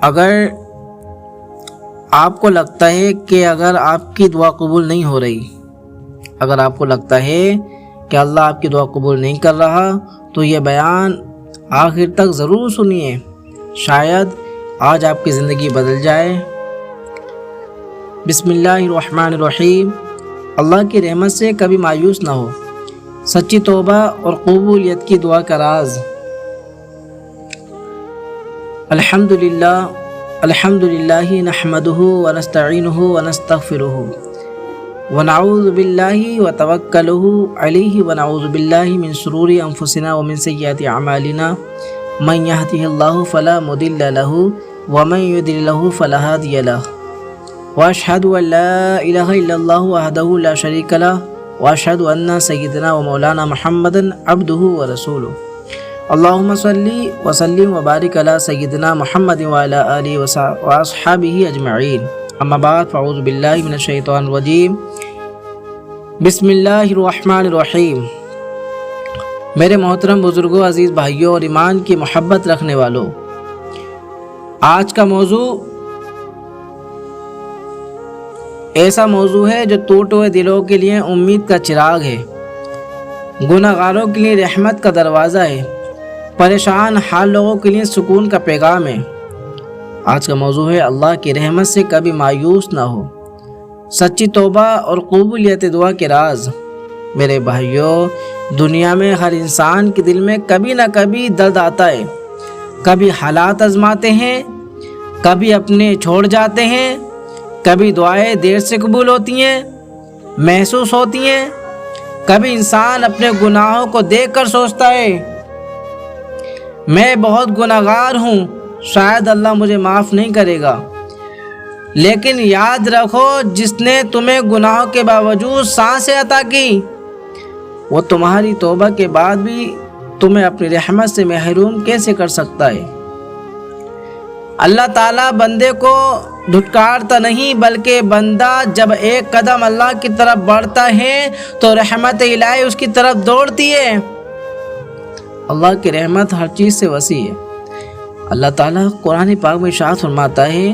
اگر آپ کو لگتا ہے کہ اگر آپ کی دعا قبول نہیں ہو رہی، اگر آپ کو لگتا ہے کہ اللہ آپ کی دعا قبول نہیں کر رہا، تو یہ بیان آخر تک ضرور سنیے، شاید آج آپ کی زندگی بدل جائے۔ بسم اللہ الرحمن الرحیم۔ اللہ کی رحمت سے کبھی مایوس نہ ہو، سچی توبہ اور قبولیت کی دعا کا راز۔ الحمدللہ نحمدہ ونستعینہ ونستغفرہ ونعوذ باللہ وتوکلہ علیہ ونعوذ باللہ من شرور انفسنا ومن سیئات اعمالنا من یہدہ اللہ فلا مضل لہ ومن یضلل فلا ہادی لہ واشہد ان لا الہ الا اللہ وحدہ لا شریک لہ واشہد ان سیدنا ومولانا محمدا عبدہ ورسولہ۔ اللہم صلی وسلم وبارک علی سیدنا محمد وعلی آلہ واصحابہ اجمعین، اما بعد فاعوذ باللہ من الشیطان الرجیم۔ بسم اللہ الرحمن الرحیم۔ میرے محترم بزرگوں، عزیز بھائیوں اور ایمان کی محبت رکھنے والوں، آج کا موضوع ایسا موضوع ہے جو ٹوٹے ہوئے دلوں کے لیے امید کا چراغ ہے، گناہ گاروں کے لیے رحمت کا دروازہ ہے، پریشان حال لوگوں کے لیے سکون کا پیغام ہے۔ آج کا موضوع ہے اللہ کی رحمت سے کبھی مایوس نہ ہو، سچی توبہ اور قبولیت دعا کے راز۔ میرے بھائیوں، دنیا میں ہر انسان کے دل میں کبھی نہ کبھی درد آتا ہے، کبھی حالات آزماتے ہیں، کبھی اپنے چھوڑ جاتے ہیں، کبھی دعائیں دیر سے قبول ہوتی ہیں، محسوس ہوتی ہیں، کبھی انسان اپنے گناہوں کو دیکھ کر سوچتا ہے میں بہت گناہ گار ہوں، شاید اللہ مجھے معاف نہیں کرے گا۔ لیکن یاد رکھو، جس نے تمہیں گناہوں کے باوجود سانسیں عطا کی، وہ تمہاری توبہ کے بعد بھی تمہیں اپنی رحمت سے محروم کیسے کر سکتا ہے؟ اللہ تعالیٰ بندے کو دھٹکارتا نہیں، بلکہ بندہ جب ایک قدم اللہ کی طرف بڑھتا ہے تو رحمت الہی اس کی طرف دوڑتی ہے۔ اللہ کی رحمت ہر چیز سے وسیع ہے۔ اللہ تعالیٰ قرآن پاک میں ارشاد فرماتا ہے،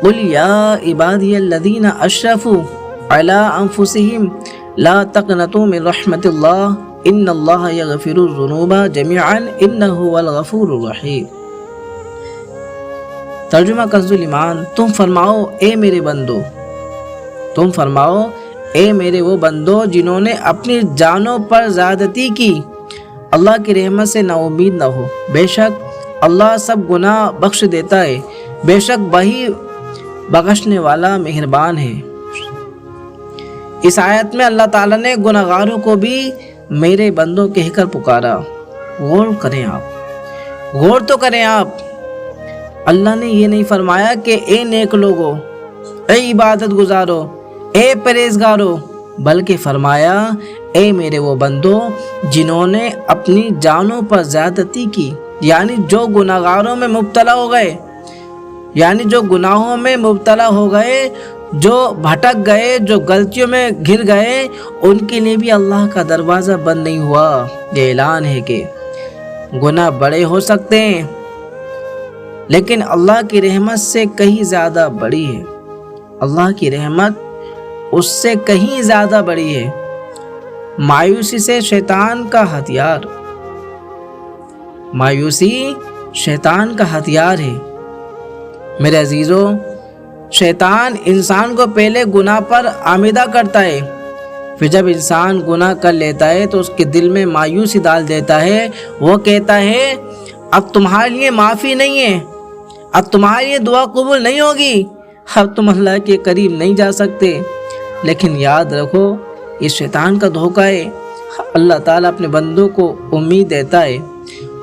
قُلْ يَا عِبَادِيَ الَّذِينَ أَشْرَفُوا عَلَىٰ أَنفُسِهِمْ لَا تَقْنَطُوا مِن رَحْمَةِ اللَّهِ إِنَّ اللَّهَ يَغْفِرُ الذُّنُوبَ جَمِيعًا إِنَّهُ هُوَ الْغَفُورُ الرَّحِيمُ۔ ترجمہ کنز ایمان۔ تم فرماؤ اے میرے بندو، تم فرماؤ اے میرے وہ بندو جنہوں نے اپنی جانوں پر زیادتی کی، اللہ کی رحمت سے نا امید نہ ہو، بے شک اللہ سب گناہ بخش دیتا ہے، بے شک وہی بخشنے والا مہربان ہے۔ اس آیت میں اللہ تعالیٰ نے گناہ گاروں کو بھی میرے بندوں کہہ کر پکارا۔ غور کریں آپ، غور تو کریں آپ۔ اللہ نے یہ نہیں فرمایا کہ اے نیک لوگو، اے عبادت گزارو، اے پرہیزگارو، بلکہ فرمایا اے میرے وہ بندو جنہوں نے اپنی جانوں پر زیادتی کی، یعنی جو گناہ گاروں میں مبتلا ہو گئے، یعنی جو گناہوں میں مبتلا ہو گئے، جو بھٹک گئے، جو غلطیوں میں گر گئے، ان کے لیے بھی اللہ کا دروازہ بند نہیں ہوا۔ یہ اعلان ہے کہ گناہ بڑے ہو سکتے ہیں لیکن اللہ کی رحمت سے کہیں زیادہ بڑی ہے، اللہ کی رحمت اس سے کہیں زیادہ بڑی ہے۔ مایوسی سے شیطان کا ہتھیار، مایوسی شیطان کا ہتھیار ہے۔ میرے عزیزوں، شیطان انسان کو پہلے گناہ پر آمیدہ کرتا ہے، پھر جب انسان گناہ کر لیتا ہے تو اس کے دل میں مایوسی ڈال دیتا ہے۔ وہ کہتا ہے اب تمہارے لیے معافی نہیں ہے، اب تمہاری یہ دعا قبول نہیں ہوگی، اب تم اللہ کے قریب نہیں جا سکتے۔ لیکن یاد رکھو، یہ شیطان کا دھوکہ ہے۔ اللہ تعالیٰ اپنے بندوں کو امید دیتا ہے۔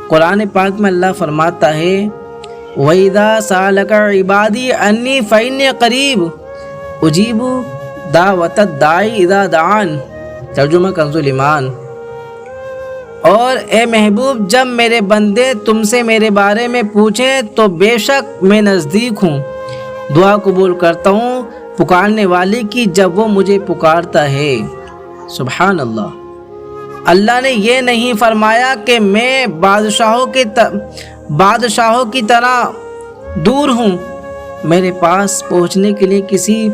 قرآن پاک میں اللہ فرماتا ہے، وَإِذَا سَأَلَكَ عِبَادِي عَنِّي فَإِنِّي قَرِيبٌ أُجِيبُ دَعْوَةَ الدَّاعِ إِذَا دَعَانِ۔ ترجمہ کنز ایمان۔ اور اے محبوب، جب میرے بندے تم سے میرے بارے میں پوچھیں تو بے شک میں نزدیک ہوں، دعا قبول کرتا ہوں پکارنے والے کی جب وہ مجھے پکارتا ہے۔ سبحان اللہ۔ اللہ نے یہ نہیں فرمایا کہ میں بادشاہوں کی طرح دور ہوں، میرے پاس پہنچنے کے لیے کسی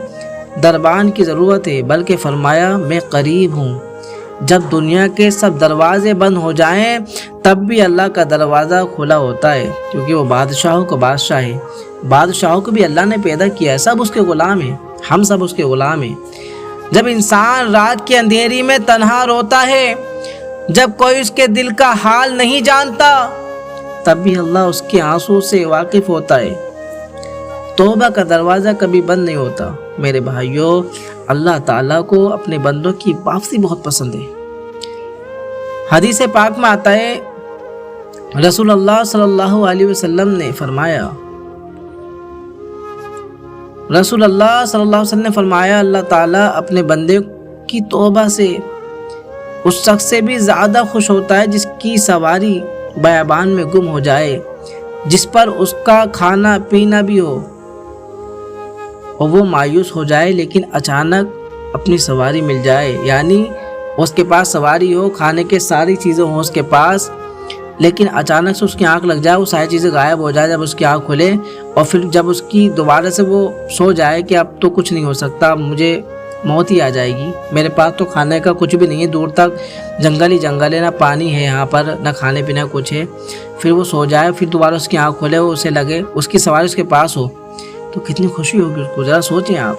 دربان کی ضرورت ہے، بلکہ فرمایا میں قریب ہوں۔ جب دنیا کے سب دروازے بند ہو جائیں تب بھی اللہ کا دروازہ کھلا ہوتا ہے، کیونکہ وہ بادشاہوں کا بادشاہ ہے۔ بادشاہوں کو بھی اللہ نے پیدا کیا ہے، سب اس کے غلام ہیں، ہم سب اس کے غلام ہیں۔ جب انسان رات کے اندھیری میں تنہا روتا ہے، جب کوئی اس کے دل کا حال نہیں جانتا، تب بھی اللہ اس کے آنسو سے واقف ہوتا ہے۔ توبہ کا دروازہ کبھی بند نہیں ہوتا۔ میرے بھائیوں، اللہ تعالیٰ کو اپنے بندوں کی واپسی بہت پسند ہے۔ حدیث پاک میں آتا ہے، رسول اللہ صلی اللہ علیہ وسلم نے فرمایا، اللہ تعالیٰ اپنے بندے کی توبہ سے اس شخص سے بھی زیادہ خوش ہوتا ہے جس کی سواری بیابان میں گم ہو جائے، جس پر اس کا کھانا پینا بھی ہو اور وہ مایوس ہو جائے لیکن اچانک اپنی سواری مل جائے، یعنی اس کے پاس سواری ہو، کھانے کے ساری چیزیں ہوں اس کے پاس، لیکن اچانک سے اس کی آنکھ لگ جائے، وہ ساری چیزیں غائب ہو جائے، جب اس کی آنکھ کھلے اور پھر جب اس کی دوبارہ سے وہ سو جائے کہ اب تو کچھ نہیں ہو سکتا، مجھے موت ہی آ جائے گی، میرے پاس تو کھانے کا کچھ بھی نہیں ہے، دور تک جنگل ہی جنگل ہے، نہ پانی ہے یہاں پر، نہ کھانے پینے کا کچھ ہے، پھر وہ سو جائے، پھر دوبارہ اس کی آنکھ کھلے، اسے لگے اس کی سواری اس کے پاس ہو، تو کتنی خوشی ہوگی اس کو، ذرا سوچیں آپ۔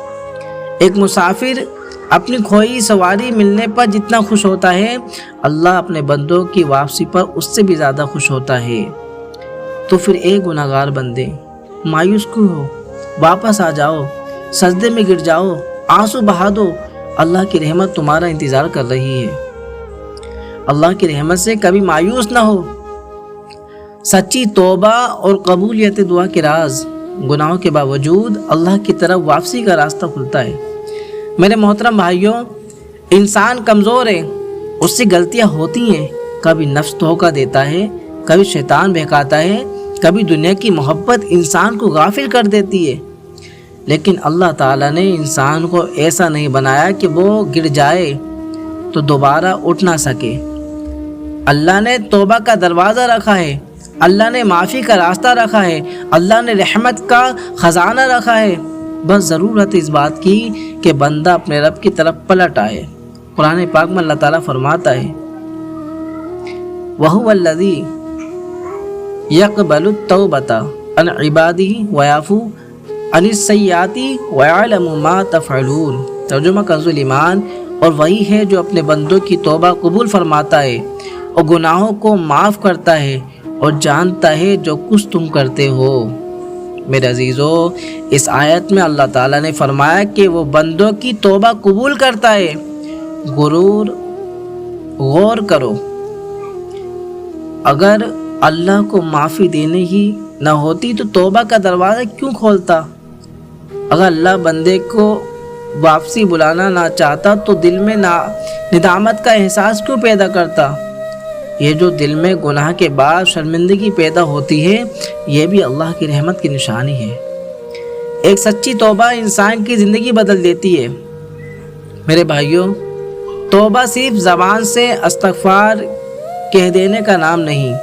ایک مسافر اپنی کھوئی سواری ملنے پر جتنا خوش ہوتا ہے، اللہ اپنے بندوں کی واپسی پر اس سے بھی زیادہ خوش ہوتا ہے۔ تو پھر اے گناہگار بندے، مایوس کیوں ہو؟ واپس آ جاؤ، سجدے میں گر جاؤ، آنسو بہا دو، اللہ کی رحمت تمہارا انتظار کر رہی ہے۔ اللہ کی رحمت سے کبھی مایوس نہ ہو۔ سچی توبہ اور قبولیت دعا کے راز، گناہوں کے باوجود اللہ کی طرف واپسی کا راستہ کھلتا ہے۔ میرے محترم بھائیوں، انسان کمزور ہے، اس سے غلطیاں ہوتی ہیں، کبھی نفس دھوکہ دیتا ہے، کبھی شیطان بہکاتا ہے، کبھی دنیا کی محبت انسان کو غافل کر دیتی ہے، لیکن اللہ تعالیٰ نے انسان کو ایسا نہیں بنایا کہ وہ گر جائے تو دوبارہ اٹھ نہ سکے۔ اللہ نے توبہ کا دروازہ رکھا ہے، اللہ نے معافی کا راستہ رکھا ہے، اللہ نے رحمت کا خزانہ رکھا ہے، بس ضرورت اس بات کی کہ بندہ اپنے رب کی طرف پلٹ آئے۔ قرآن پاک میں اللہ تعالیٰ فرماتا ہے، وَهُوَ الَّذِي يَقْبَلُ التَّوْبَةَ عَنْ عِبَادِهِ وَيَعْفُو عَنِ السَّيِّئَاتِ وَيَعْلَمُ مَا تَفْعَلُونَ۔ ترجمہ کنز ایمان، اور وہی ہے جو اپنے بندوں کی توبہ قبول فرماتا ہے اور گناہوں کو معاف کرتا ہے اور جانتا ہے جو کچھ تم کرتے ہو۔ میرے عزیزو، اس آیت میں اللہ تعالیٰ نے فرمایا کہ وہ بندوں کی توبہ قبول کرتا ہے۔ غور کرو، اگر اللہ کو معافی دینے ہی نہ ہوتی تو توبہ کا دروازہ کیوں کھولتا؟ اگر اللہ بندے کو واپسی بلانا نہ چاہتا تو دل میں ندامت کا احساس کیوں پیدا کرتا؟ یہ جو دل میں گناہ کے بعد شرمندگی پیدا ہوتی ہے، یہ بھی اللہ کی رحمت کی نشانی ہے۔ ایک سچی توبہ انسان کی زندگی بدل دیتی ہے۔ میرے بھائیوں، توبہ صرف زبان سے استغفار کہہ دینے کا نام نہیں،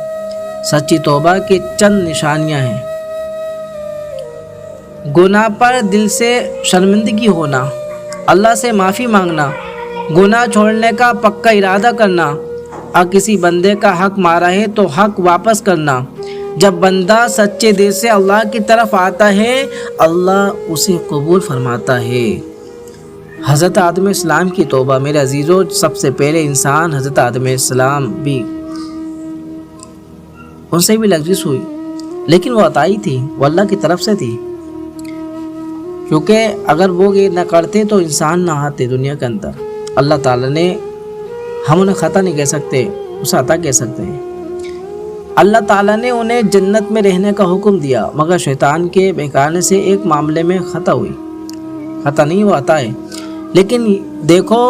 سچی توبہ کی چند نشانیاں ہیں۔ گناہ پر دل سے شرمندگی ہونا، اللہ سے معافی مانگنا، گناہ چھوڑنے کا پکا ارادہ کرنا، اگر کسی بندے کا حق مارا ہے تو حق واپس کرنا۔ جب بندہ سچے دل سے اللہ کی طرف آتا ہے، اللہ اسے قبول فرماتا ہے۔ حضرت آدم علیہ السلام کی توبہ، میرے عزیزو، سب سے پہلے انسان حضرت آدم علیہ السلام بھی، ان سے بھی لغزش ہوئی، لیکن وہ عطائی تھی، وہ اللہ کی طرف سے تھی، کیونکہ اگر وہ یہ نہ کرتے تو انسان نہ آتے دنیا کے اندر۔ اللہ تعالیٰ نے، ہم انہیں خطا نہیں کہہ سکتے، اسے عطا کہہ سکتے ہیں۔ اللہ تعالیٰ نے انہیں جنت میں رہنے کا حکم دیا، مگر شیطان کے بہکانے سے ایک معاملے میں خطا ہوئی۔ خطا نہیں، وہ عطا ہے۔ لیکن دیکھو،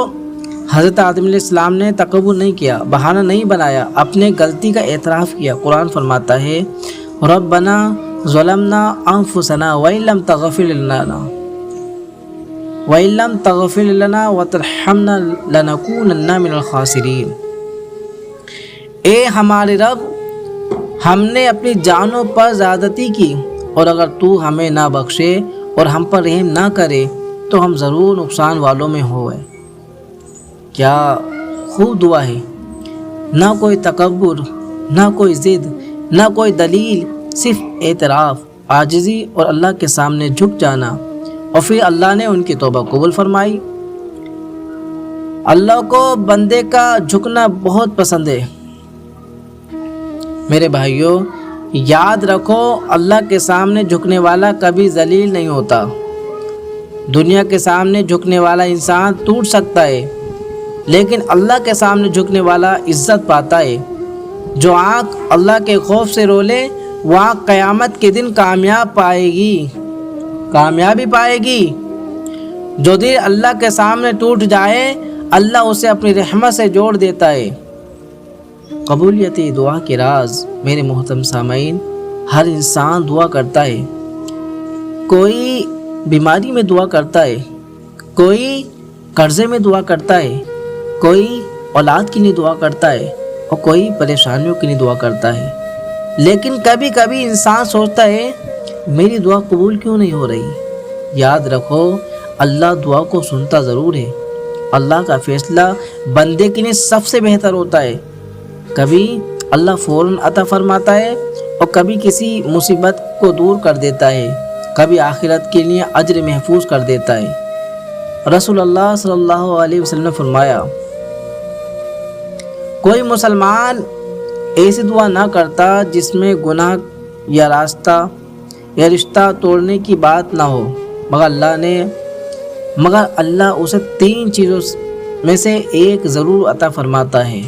حضرت آدم علیہ السلام نے تکبر نہیں کیا، بہانہ نہیں بنایا، اپنے غلطی کا اعتراف کیا۔ قرآن فرماتا ہے، ربنا ظلمنا انفسنا وان لم تغفر لنا وترحمنا لنکونن من الخاسرین۔ اے ہمارے رب، ہم نے اپنی جانوں پر زیادتی کی اور اگر تو ہمیں نہ بخشے اور ہم پر رحم نہ کرے تو ہم ضرور نقصان والوں میں ہوئے۔ کیا خوب دعا ہے، نہ کوئی تکبر، نہ کوئی ضد، نہ کوئی دلیل، صرف اعتراف، عاجزی اور اللہ کے سامنے جھک جانا، اور پھر اللہ نے ان کی توبہ قبول فرمائی۔ اللہ کو بندے کا جھکنا بہت پسند ہے۔ میرے بھائیوں، یاد رکھو اللہ کے سامنے جھکنے والا کبھی ذلیل نہیں ہوتا۔ دنیا کے سامنے جھکنے والا انسان ٹوٹ سکتا ہے، لیکن اللہ کے سامنے جھکنے والا عزت پاتا ہے۔ جو آنکھ اللہ کے خوف سے رولے وہ آنکھ قیامت کے دن کامیابی پائے گی۔ جو دل اللہ کے سامنے ٹوٹ جائے اللہ اسے اپنی رحمت سے جوڑ دیتا ہے۔ قبولیت دعا کے راز، میرے محترم سامعین، ہر انسان دعا کرتا ہے۔ کوئی بیماری میں دعا کرتا ہے، کوئی قرضے میں دعا کرتا ہے، کوئی اولاد کے لیے دعا کرتا ہے اور کوئی پریشانیوں کے لیے دعا کرتا ہے۔ لیکن کبھی کبھی انسان سوچتا ہے میری دعا قبول کیوں نہیں ہو رہی؟ یاد رکھو اللہ دعا کو سنتا ضرور ہے۔ اللہ کا فیصلہ بندے کے لیے سب سے بہتر ہوتا ہے۔ کبھی اللہ فوراً عطا فرماتا ہے اور کبھی کسی مصیبت کو دور کر دیتا ہے، کبھی آخرت کے لیے اجر محفوظ کر دیتا ہے۔ رسول اللہ صلی اللہ علیہ وسلم نے فرمایا، کوئی مسلمان ایسی دعا نہ کرتا جس میں گناہ یا رشتہ توڑنے کی بات نہ ہو، مگر اللہ اسے 3 چیزوں میں سے ایک ضرور عطا فرماتا ہے۔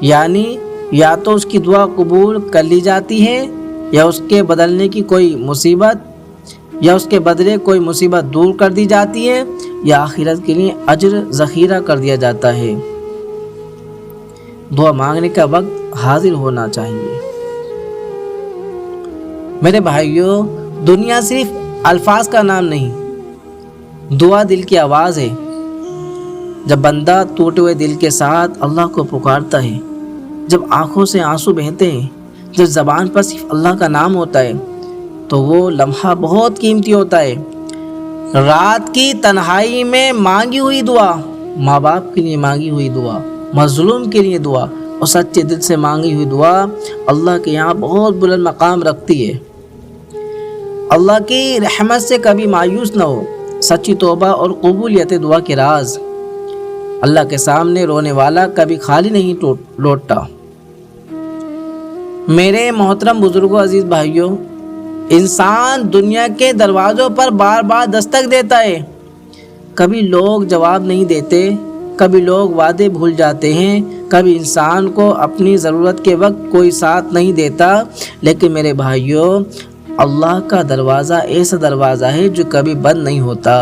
یعنی یا تو اس کی دعا قبول کر لی جاتی ہے، یا اس کے بدلے کوئی مصیبت دور کر دی جاتی ہے، یا آخرت کے لیے اجر ذخیرہ کر دیا جاتا ہے۔ دعا مانگنے کا وقت حاضر ہونا چاہیے۔ میرے بھائیوں، دنیا صرف الفاظ کا نام نہیں، دعا دل کی آواز ہے۔ جب بندہ ٹوٹے ہوئے دل کے ساتھ اللہ کو پکارتا ہے، جب آنکھوں سے آنسو بہتے ہیں، جب زبان پر صرف اللہ کا نام ہوتا ہے، تو وہ لمحہ بہت قیمتی ہوتا ہے۔ رات کی تنہائی میں مانگی ہوئی دعا، ماں باپ کے لیے مانگی ہوئی دعا، مظلوم کے لیے دعا اور سچے دل سے مانگی ہوئی دعا اللہ کے یہاں بہت بلند مقام رکھتی ہے۔ اللہ کی رحمت سے کبھی مایوس نہ ہو۔ سچی توبہ اور قبولیت دعا کے راز، اللہ کے سامنے رونے والا کبھی خالی نہیں لوٹتا۔ میرے محترم بزرگوں، عزیز بھائیوں، انسان دنیا کے دروازوں پر بار بار دستک دیتا ہے۔ کبھی لوگ جواب نہیں دیتے، کبھی لوگ وعدے بھول جاتے ہیں، کبھی انسان کو اپنی ضرورت کے وقت کوئی ساتھ نہیں دیتا۔ لیکن میرے بھائیوں، اللہ کا دروازہ ایسا دروازہ ہے جو کبھی بند نہیں ہوتا۔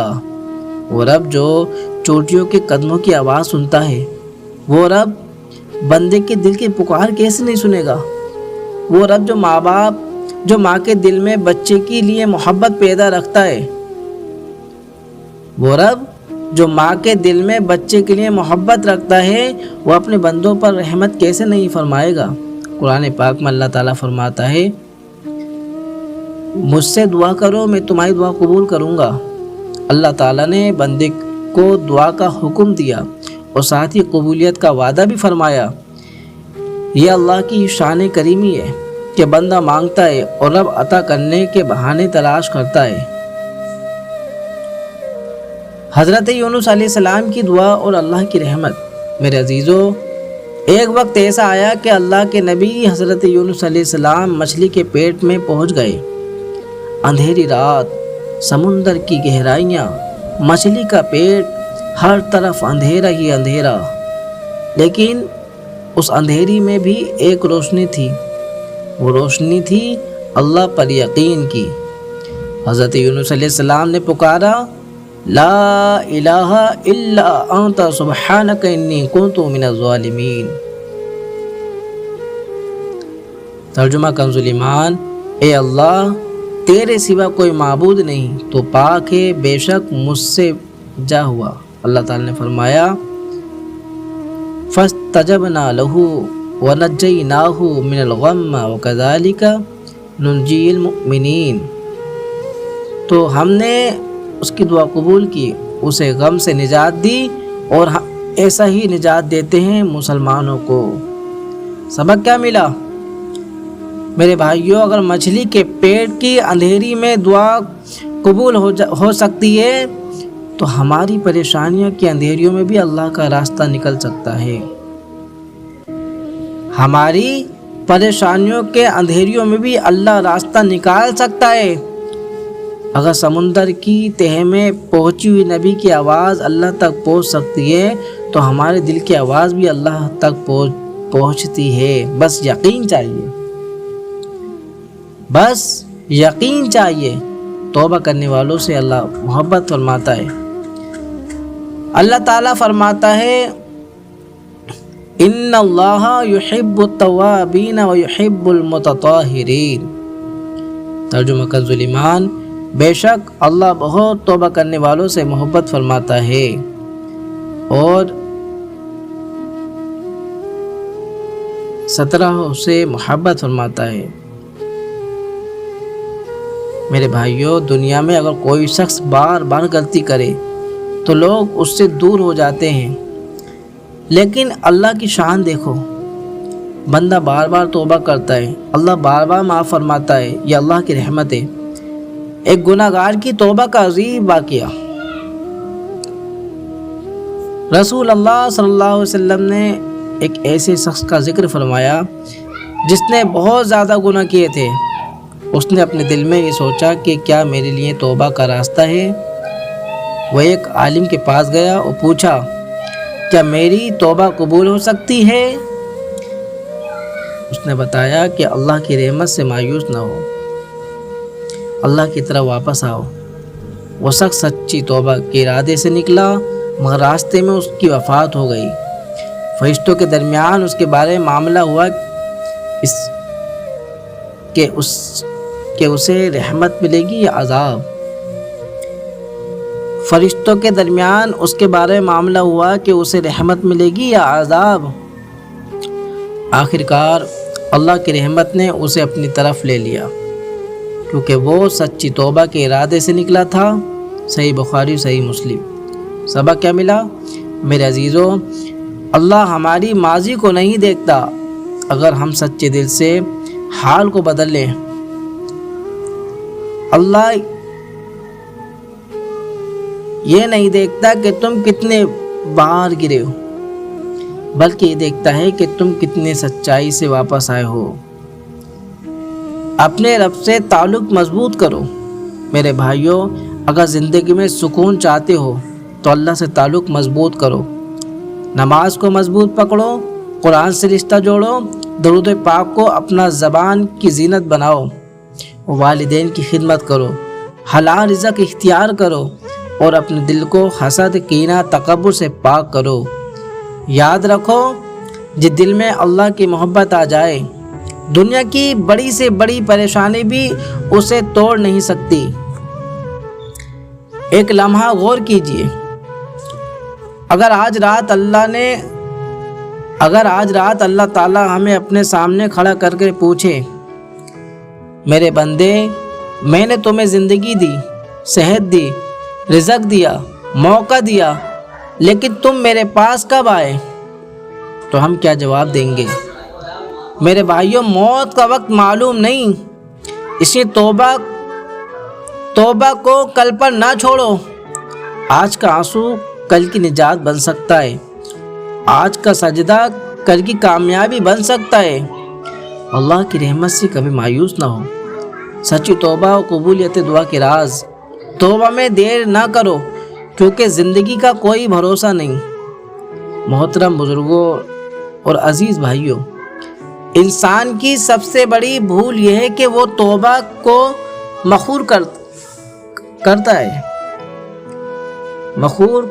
وہ رب جو چوٹیوں کے قدموں کی آواز سنتا ہے، وہ رب بندے کے دل کی پکار کیسے نہیں سنے گا؟ وہ رب جو ماں کے دل میں بچے کے لیے محبت پیدا رکھتا ہے، وہ رب جو ماں کے دل میں بچے کے لیے محبت رکھتا ہے، وہ اپنے بندوں پر رحمت کیسے نہیں فرمائے گا؟ قرآن پاک میں اللہ تعالیٰ فرماتا ہے، مجھ سے دعا کرو میں تمہاری دعا قبول کروں گا۔ اللہ تعالیٰ نے بندے کو دعا کا حکم دیا اور ساتھ ہی قبولیت کا وعدہ بھی فرمایا۔ یہ اللہ کی شان کریمی ہے کہ بندہ مانگتا ہے اور رب عطا کرنے کے بہانے تلاش کرتا ہے۔ حضرت یونس علیہ السلام کی دعا اور اللہ کی رحمت۔ میرے عزیزو، ایک وقت ایسا آیا کہ اللہ کے نبی حضرت یونس علیہ السلام مچھلی کے پیٹ میں پہنچ گئے۔ اندھیری رات، سمندر کی گہرائیاں، مچھلی کا پیٹ، ہر طرف اندھیرا ہی اندھیرا، لیکن اس اندھیری میں بھی ایک روشنی تھی۔ وہ روشنی تھی اللہ پر یقین کی۔ حضرت یونس علیہ السلام نے پکارا، لا الہ الا انت سبحانک انی کنت من الظالمین۔ ترجمہ کنز ایمان، اے اللہ تیرے سوا کوئی معبود نہیں، تو پاک ہے، بے شک مجھ سے جا ہوا۔ اللہ تعالی نے فرمایا، فاستجبنا له ونجیناہ من الغم وکذالک ننجی المؤمنین، تو ہم نے اس کی دعا قبول کی، اسے غم سے نجات دی، اور ایسا ہی نجات دیتے ہیں مسلمانوں کو۔ سبق کیا ملا میرے بھائیوں؟ اگر مچھلی کے پیٹ کی اندھیری میں دعا قبول ہو سکتی ہے تو ہماری پریشانیوں کی اندھیریوں میں بھی اللہ کا راستہ نکل سکتا ہے۔ ہماری پریشانیوں کے اندھیریوں میں بھی اللہ راستہ نکال سکتا ہے۔ اگر سمندر کی تہہ میں پہنچی ہوئی نبی کی آواز اللہ تک پہنچ سکتی ہے تو ہمارے دل کی آواز بھی اللہ تک پہنچتی ہے۔ بس یقین چاہیے، بس یقین چاہیے۔ توبہ کرنے والوں سے اللہ محبت فرماتا ہے۔ اللہ تعالیٰ فرماتا ہے ان اللہ یحب التوابین ویحب المتطہرین۔ ترجمہ کنز الایمان، بے شک اللہ بہت توبہ کرنے والوں سے محبت فرماتا ہے اور 17 سے محبت فرماتا ہے۔ میرے بھائیوں، دنیا میں اگر کوئی شخص بار بار غلطی کرے تو لوگ اس سے دور ہو جاتے ہیں، لیکن اللہ کی شان دیکھو، بندہ بار بار توبہ کرتا ہے، اللہ بار بار معاف فرماتا ہے، یہ اللہ کی رحمت ہے۔ ایک گناہ گار کی توبہ کا عجیب واقعہ۔ رسول اللہ صلی اللہ علیہ وسلم نے ایک ایسے شخص کا ذکر فرمایا جس نے بہت زیادہ گناہ کیے تھے۔ اس نے اپنے دل میں یہ سوچا کہ کیا میرے لیے توبہ کا راستہ ہے؟ وہ ایک عالم کے پاس گیا اور پوچھا کیا میری توبہ قبول ہو سکتی ہے؟ اس نے بتایا کہ اللہ کی رحمت سے مایوس نہ ہو، اللہ کی طرف واپس آؤ۔ وہ شخص سچی توبہ کے ارادے سے نکلا، مگر راستے میں اس کی وفات ہو گئی۔ فرشتوں کے درمیان اس کے بارے میں معاملہ ہوا کہ اسے رحمت ملے گی یا عذاب۔ فرشتوں کے درمیان اس کے بارے میں معاملہ ہوا کہ اسے رحمت ملے گی یا عذاب۔ آخرکار اللہ کی رحمت نے اسے اپنی طرف لے لیا، کیونکہ وہ سچی توبہ کے ارادے سے نکلا تھا۔ صحیح بخاری، صحیح مسلم۔ سبق کیا ملا میرے عزیزوں؟ اللہ ہماری ماضی کو نہیں دیکھتا، اگر ہم سچے دل سے حال کو بدل لیں۔ اللہ یہ نہیں دیکھتا کہ تم کتنے بار گرے ہو، بلکہ یہ دیکھتا ہے کہ تم کتنے سچائی سے واپس آئے ہو۔ اپنے رب سے تعلق مضبوط کرو۔ میرے بھائیوں، اگر زندگی میں سکون چاہتے ہو تو اللہ سے تعلق مضبوط کرو، نماز کو مضبوط پکڑو، قرآن سے رشتہ جوڑو، درود پاک کو اپنا زبان کی زینت بناؤ، والدین کی خدمت کرو، حلال رزق اختیار کرو اور اپنے دل کو حسد، کینہ، تکبر سے پاک کرو۔ یاد رکھو، جس دل میں اللہ کی محبت آ جائے، دنیا کی بڑی سے بڑی پریشانی بھی اسے توڑ نہیں سکتی۔ ایک لمحہ غور کیجئے، اگر آج رات اللہ تعالی ہمیں اپنے سامنے کھڑا کر کے پوچھے میرے بندے، میں نے تمہیں زندگی دی، صحت دی، رزق دیا، موقع دیا، لیکن تم میرے پاس کب آئے؟ تو ہم کیا جواب دیں گے؟ میرے بھائیوں، موت کا وقت معلوم نہیں، اس لیے توبہ کو کل پر نہ چھوڑو۔ آج کا آنسو کل کی نجات بن سکتا ہے، آج کا سجدہ کل کی کامیابی بن سکتا ہے۔ اللہ کی رحمت سے کبھی مایوس نہ ہو۔ سچی توبہ و قبولیت دعا کے راز۔ توبہ میں دیر نہ کرو، کیونکہ زندگی کا کوئی بھروسہ نہیں۔ محترم بزرگوں اور عزیز بھائیوں، انسان کی سب سے بڑی بھول یہ ہے کہ وہ توبہ کو مخور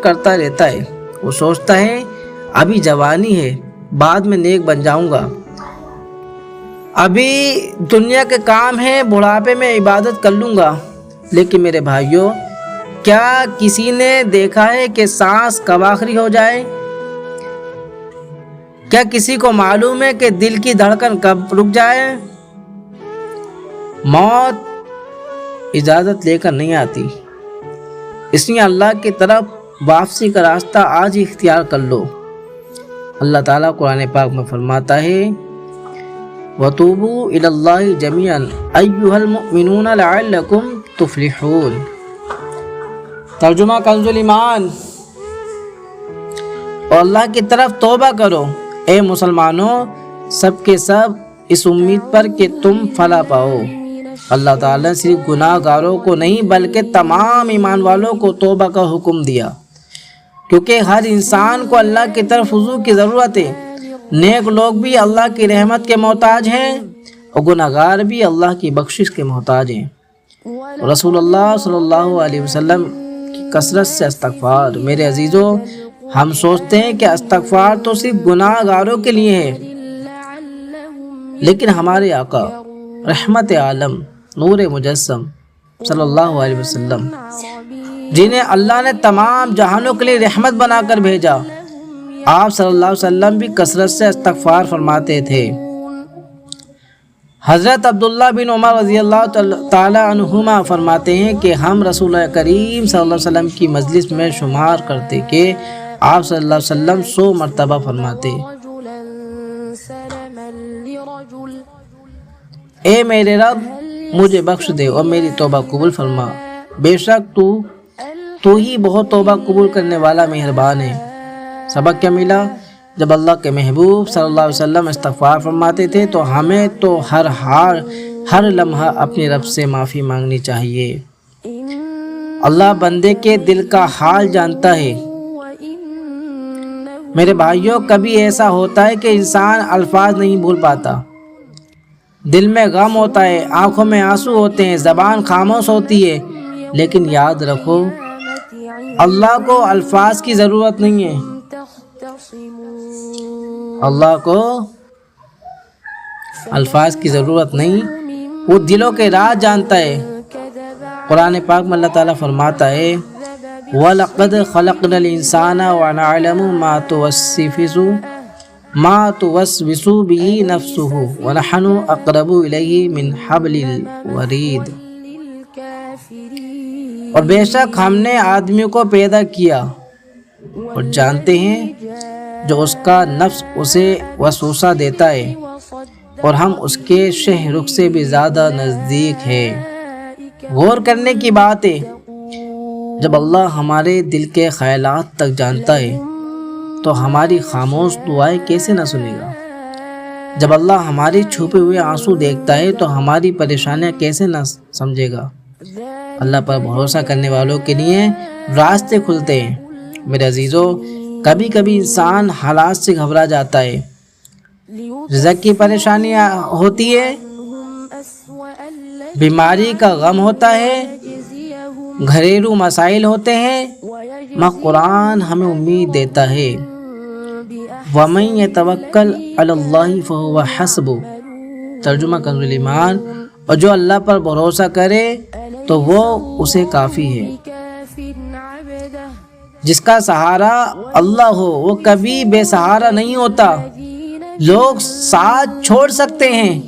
کرتا رہتا ہے۔ وہ سوچتا ہے ابھی جوانی ہے، بعد میں نیک بن جاؤں گا، ابھی دنیا کے کام ہیں، بڑھاپے میں عبادت کر لوں گا۔ لیکن میرے بھائیوں، کیا کسی نے دیکھا ہے کہ سانس کب آخری ہو جائے؟ کیا کسی کو معلوم ہے کہ دل کی دھڑکن کب رک جائے؟ موت اجازت لے کر نہیں آتی، اس لیے اللہ کی طرف واپسی کا راستہ آج ہی اختیار کر لو۔ اللہ تعالیٰ قرآن پاک میں فرماتا ہے وَتُوبُوا إِلَى اللَّهِ جَمِيعًا أَيُّهَا الْمُؤْمِنُونَ لَعَلَّكُمْ تُفْلِحُونَ۔ ترجمہ کنز الایمان، اور اللہ کی طرف توبہ کرو اے مسلمانوں، سب کے سب اس امید پر کہ تم فلاح پاؤ۔ اللہ تعالیٰ نے صرف گناہ گاروں کو نہیں بلکہ تمام ایمان والوں کو توبہ کا حکم دیا، کیونکہ ہر انسان کو اللہ کی طرف رجوع کی ضرورت ہے۔ نیک لوگ بھی اللہ کی رحمت کے محتاج ہیں اور گناہ گار بھی اللہ کی بخشش کے محتاج ہیں۔ رسول اللہ صلی اللہ علیہ وسلم کی کثرت سے استغفار۔ میرے عزیزوں، ہم سوچتے ہیں کہ استغفار تو صرف گناہ گاروں کے لیے ہے، لیکن ہمارے آقا رحمت عالم نور مجسم صلی اللہ علیہ وسلم، جنہیں اللہ نے تمام جہانوں کے لیے رحمت بنا کر بھیجا، آپ صلی اللہ علیہ وسلم بھی کثرت سے استغفار فرماتے تھے۔ حضرت عبداللہ بن عمر رضی اللہ تعالی عنہما فرماتے ہیں کہ ہم رسول کریم صلی اللہ علیہ وسلم کی مجلس میں شمار کرتے کہ آپ صلی اللہ علیہ وسلم 100 مرتبہ فرماتے اے میرے رب مجھے بخش دے اور میری توبہ قبول فرما، بے شک تو ہی بہت توبہ قبول کرنے والا مہربان ہے۔ سبق کیا ملا؟ جب اللہ کے محبوب صلی اللہ علیہ وسلم استغفار فرماتے تھے تو ہمیں تو ہر لمحہ اپنے رب سے معافی مانگنی چاہیے۔ اللہ بندے کے دل کا حال جانتا ہے۔ میرے بھائیوں، کبھی ایسا ہوتا ہے کہ انسان الفاظ نہیں بھول پاتا، دل میں غم ہوتا ہے، آنکھوں میں آنسو ہوتے ہیں، زبان خاموش ہوتی ہے، لیکن یاد رکھو اللہ کو الفاظ کی ضرورت نہیں ہے، اللہ کو الفاظ کی ضرورت نہیں، وہ دلوں کے راز جانتا ہے۔ قرآن پاک میں اللہ تعالیٰ فرماتا ہے وَلَقَدْ خَلَقْنَا الْإِنسَانَ وَنَعْلَمُ مَا تُوَسْوِسُ بِهِ نَفْسُهُ وَنَحْنُ أَقْرَبُ إِلَيْهِ مِنْ حَبْلِ الْوَرِيدِ۔ اور بے شک ہم نے آدمی کو پیدا کیا اور جانتے ہیں جو اس کا نفس اسے وسوسہ دیتا ہے، اور ہم اس کے شہ رخ سے بھی زیادہ نزدیک ہے۔ غور کرنے کی بات ہے، جب اللہ ہمارے دل کے خیالات تک جانتا ہے تو ہماری خاموش دعائیں کیسے نہ سنے گا؟ جب اللہ ہماری چھپے ہوئے آنسو دیکھتا ہے تو ہماری پریشانیاں کیسے نہ سمجھے گا؟ اللہ پر بھروسہ کرنے والوں کے لیے راستے کھلتے ہیں۔ میرے عزیزوں، کبھی کبھی انسان حالات سے گھبرا جاتا ہے، رزق کی پریشانیاں ہوتی ہے، بیماری کا غم ہوتا ہے، گھریلو مسائل ہوتے ہیں، مگر قرآن ہمیں امید دیتا ہے وَمَن يَتَوَكَّلْ عَلَى اللَّهِ فَهُوَ حَسْبُهُ۔ ترجمہ کنز الایمان، اور جو اللہ پر بھروسہ کرے تو وہ اسے کافی ہے۔ جس کا سہارا اللہ ہو وہ کبھی بے سہارا نہیں ہوتا۔ لوگ ساتھ چھوڑ سکتے ہیں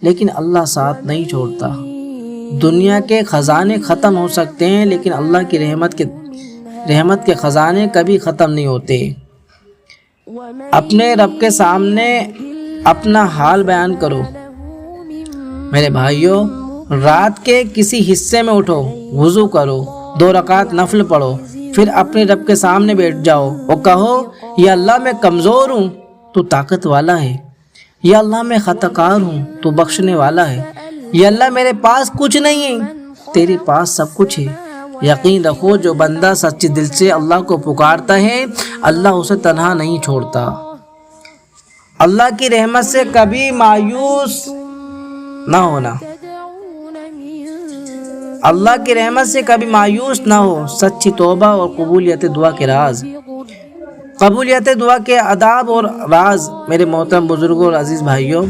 لیکن اللہ ساتھ نہیں چھوڑتا۔ دنیا کے خزانے ختم ہو سکتے ہیں لیکن اللہ کی رحمت کے خزانے کبھی ختم نہیں ہوتے۔ اپنے رب کے سامنے اپنا حال بیان کرو۔ میرے بھائیوں، رات کے کسی حصے میں اٹھو، وضو کرو، 2 رکعت نفل پڑھو، پھر اپنے رب کے سامنے بیٹھ جاؤ اور کہو یا اللہ میں کمزور ہوں تو طاقت والا ہے، یا اللہ میں خطا کار ہوں تو بخشنے والا ہے، یا اللہ میرے پاس کچھ نہیں ہے تیرے پاس سب کچھ ہے۔ یقین رکھو جو بندہ سچے دل سے اللہ کو پکارتا ہے اللہ اسے تنہا نہیں چھوڑتا۔ اللہ کی رحمت سے کبھی مایوس نہ ہونا، اللہ کی رحمت سے کبھی مایوس نہ ہو۔ سچی توبہ اور قبولیت دعا کے راز، قبولیت دعا کے آداب اور راز۔ میرے محترم بزرگوں اور عزیز بھائیوں،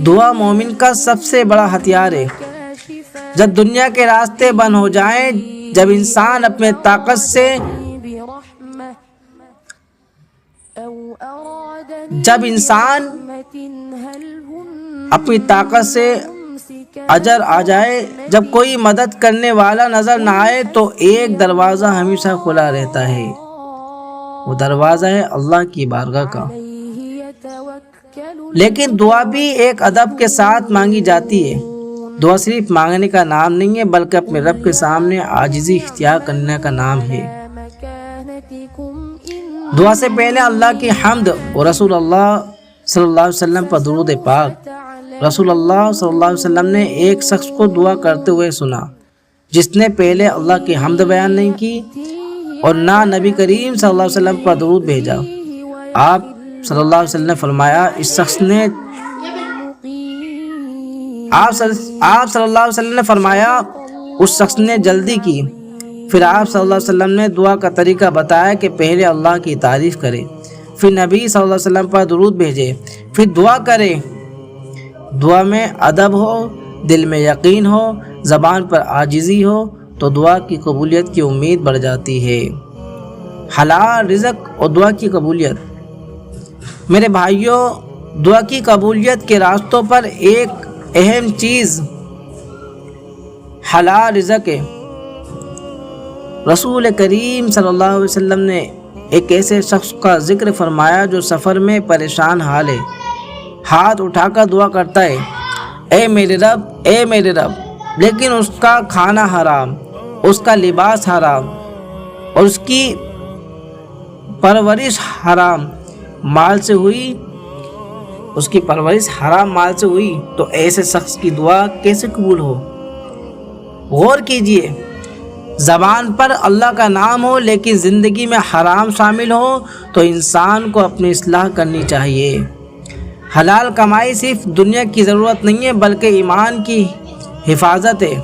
دعا مومن کا سب سے بڑا ہتھیار ہے۔ جب دنیا کے راستے بند ہو جائیں، جب انسان اپنے طاقت سے اجر آ جائے، جب کوئی مدد کرنے والا نظر نہ آئے تو ایک دروازہ ہمیشہ کھلا رہتا ہے، وہ دروازہ ہے اللہ کی بارگاہ کا۔ لیکن دعا بھی ایک ادب کے ساتھ مانگی جاتی ہے۔ دعا صرف مانگنے کا نام نہیں ہے بلکہ اپنے رب کے سامنے عاجزی اختیار کرنے کا نام ہے۔ دعا سے پہلے اللہ کی حمد اور رسول اللہ صلی اللہ علیہ وسلم پر درود پاک۔ رسول اللہ صلی اللہ علیہ وسلم نے ایک شخص کو دعا کرتے ہوئے سنا جس نے پہلے اللہ کی حمد بیان نہیں کی اور نہ نبی کریم صلی اللہ علیہ وسلم پر درود بھیجا۔ آپ صلی اللہ علیہ وسلم نے فرمایا اس شخص نے آپ صلی اللہ علیہ وسلم نے فرمایا اس شخص نے جلدی کی۔ پھر آپ صلی اللہ علیہ وسلم نے دعا کا طریقہ بتایا کہ پہلے اللہ کی تعریف کرے، پھر نبی صلی اللہ علیہ وسلم پر درود بھیجے، پھر دعا کرے۔ دعا میں ادب ہو، دل میں یقین ہو، زبان پر عاجزی ہو تو دعا کی قبولیت کی امید بڑھ جاتی ہے۔ حلال رزق اور دعا کی قبولیت۔ میرے بھائیوں، دعا کی قبولیت کے راستوں پر ایک اہم چیز حلال رزق ہے۔ رسول کریم صلی اللہ علیہ وسلم نے ایک ایسے شخص کا ذکر فرمایا جو سفر میں پریشان حال ہے، ہاتھ اٹھا کر دعا کرتا ہے، اے میرے رب، اے میرے رب، لیکن اس کا کھانا حرام، اس کا لباس حرام اور اس کی پرورش حرام مال سے ہوئی، اس کی پرورش حرام مال سے ہوئی تو ایسے شخص کی دعا کیسے قبول ہو؟ غور کیجئے، زبان پر اللہ کا نام ہو لیکن زندگی میں حرام شامل ہو تو انسان کو اپنی اصلاح کرنی چاہیے۔ حلال کمائی صرف دنیا کی ضرورت نہیں ہے بلکہ ایمان کی حفاظت ہے۔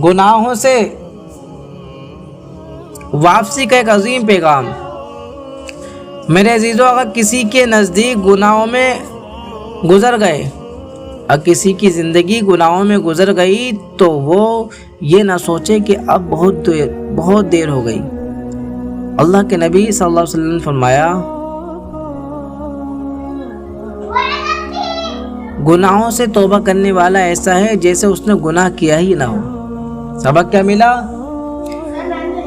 گناہوں سے واپسی کا ایک عظیم پیغام۔ میرے عزیزو، اگر کسی کے نزدیک گناہوں میں گزر گئے، اگر کسی کی زندگی گناہوں میں گزر گئی تو وہ یہ نہ سوچے کہ اب بہت دیر ہو گئی۔ اللہ کے نبی صلی اللہ علیہ وسلم نے فرمایا گناہوں سے توبہ کرنے والا ایسا ہے جیسے اس نے گناہ کیا ہی نہ ہو۔ سبق کیا ملا؟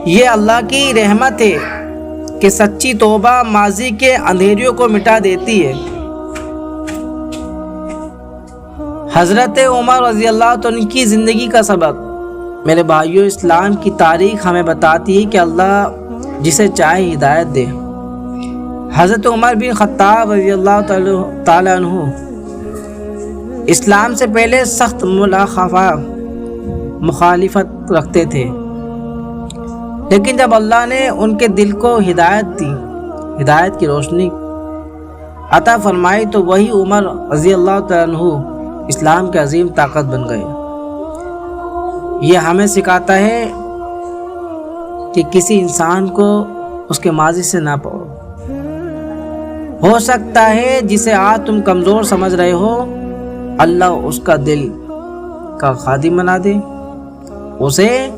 یہ اللہ کی رحمت ہے کہ سچی توبہ ماضی کے اندھیریوں کو مٹا دیتی ہے۔ حضرت عمر رضی اللہ عنہ کی زندگی کا سبق۔ میرے بھائیوں، اسلام کی تاریخ ہمیں بتاتی ہے کہ اللہ جسے چاہے ہدایت دے۔ حضرت عمر بن خطاب رضی اللہ تعالی عنہ اسلام سے پہلے سخت مخالفت رکھتے تھے، لیکن جب اللہ نے ان کے دل کو ہدایت دی، ہدایت کی روشنی عطا فرمائی تو وہی عمر رضی اللہ تعالی عنہ اسلام کے عظیم طاقت بن گئے۔ یہ ہمیں سکھاتا ہے کہ کسی انسان کو اس کے ماضی سے نہ پڑھو۔ ہو سکتا ہے جسے آج تم کمزور سمجھ رہے ہو، اللہ اس کا دل کا خادم بنا دے، اسے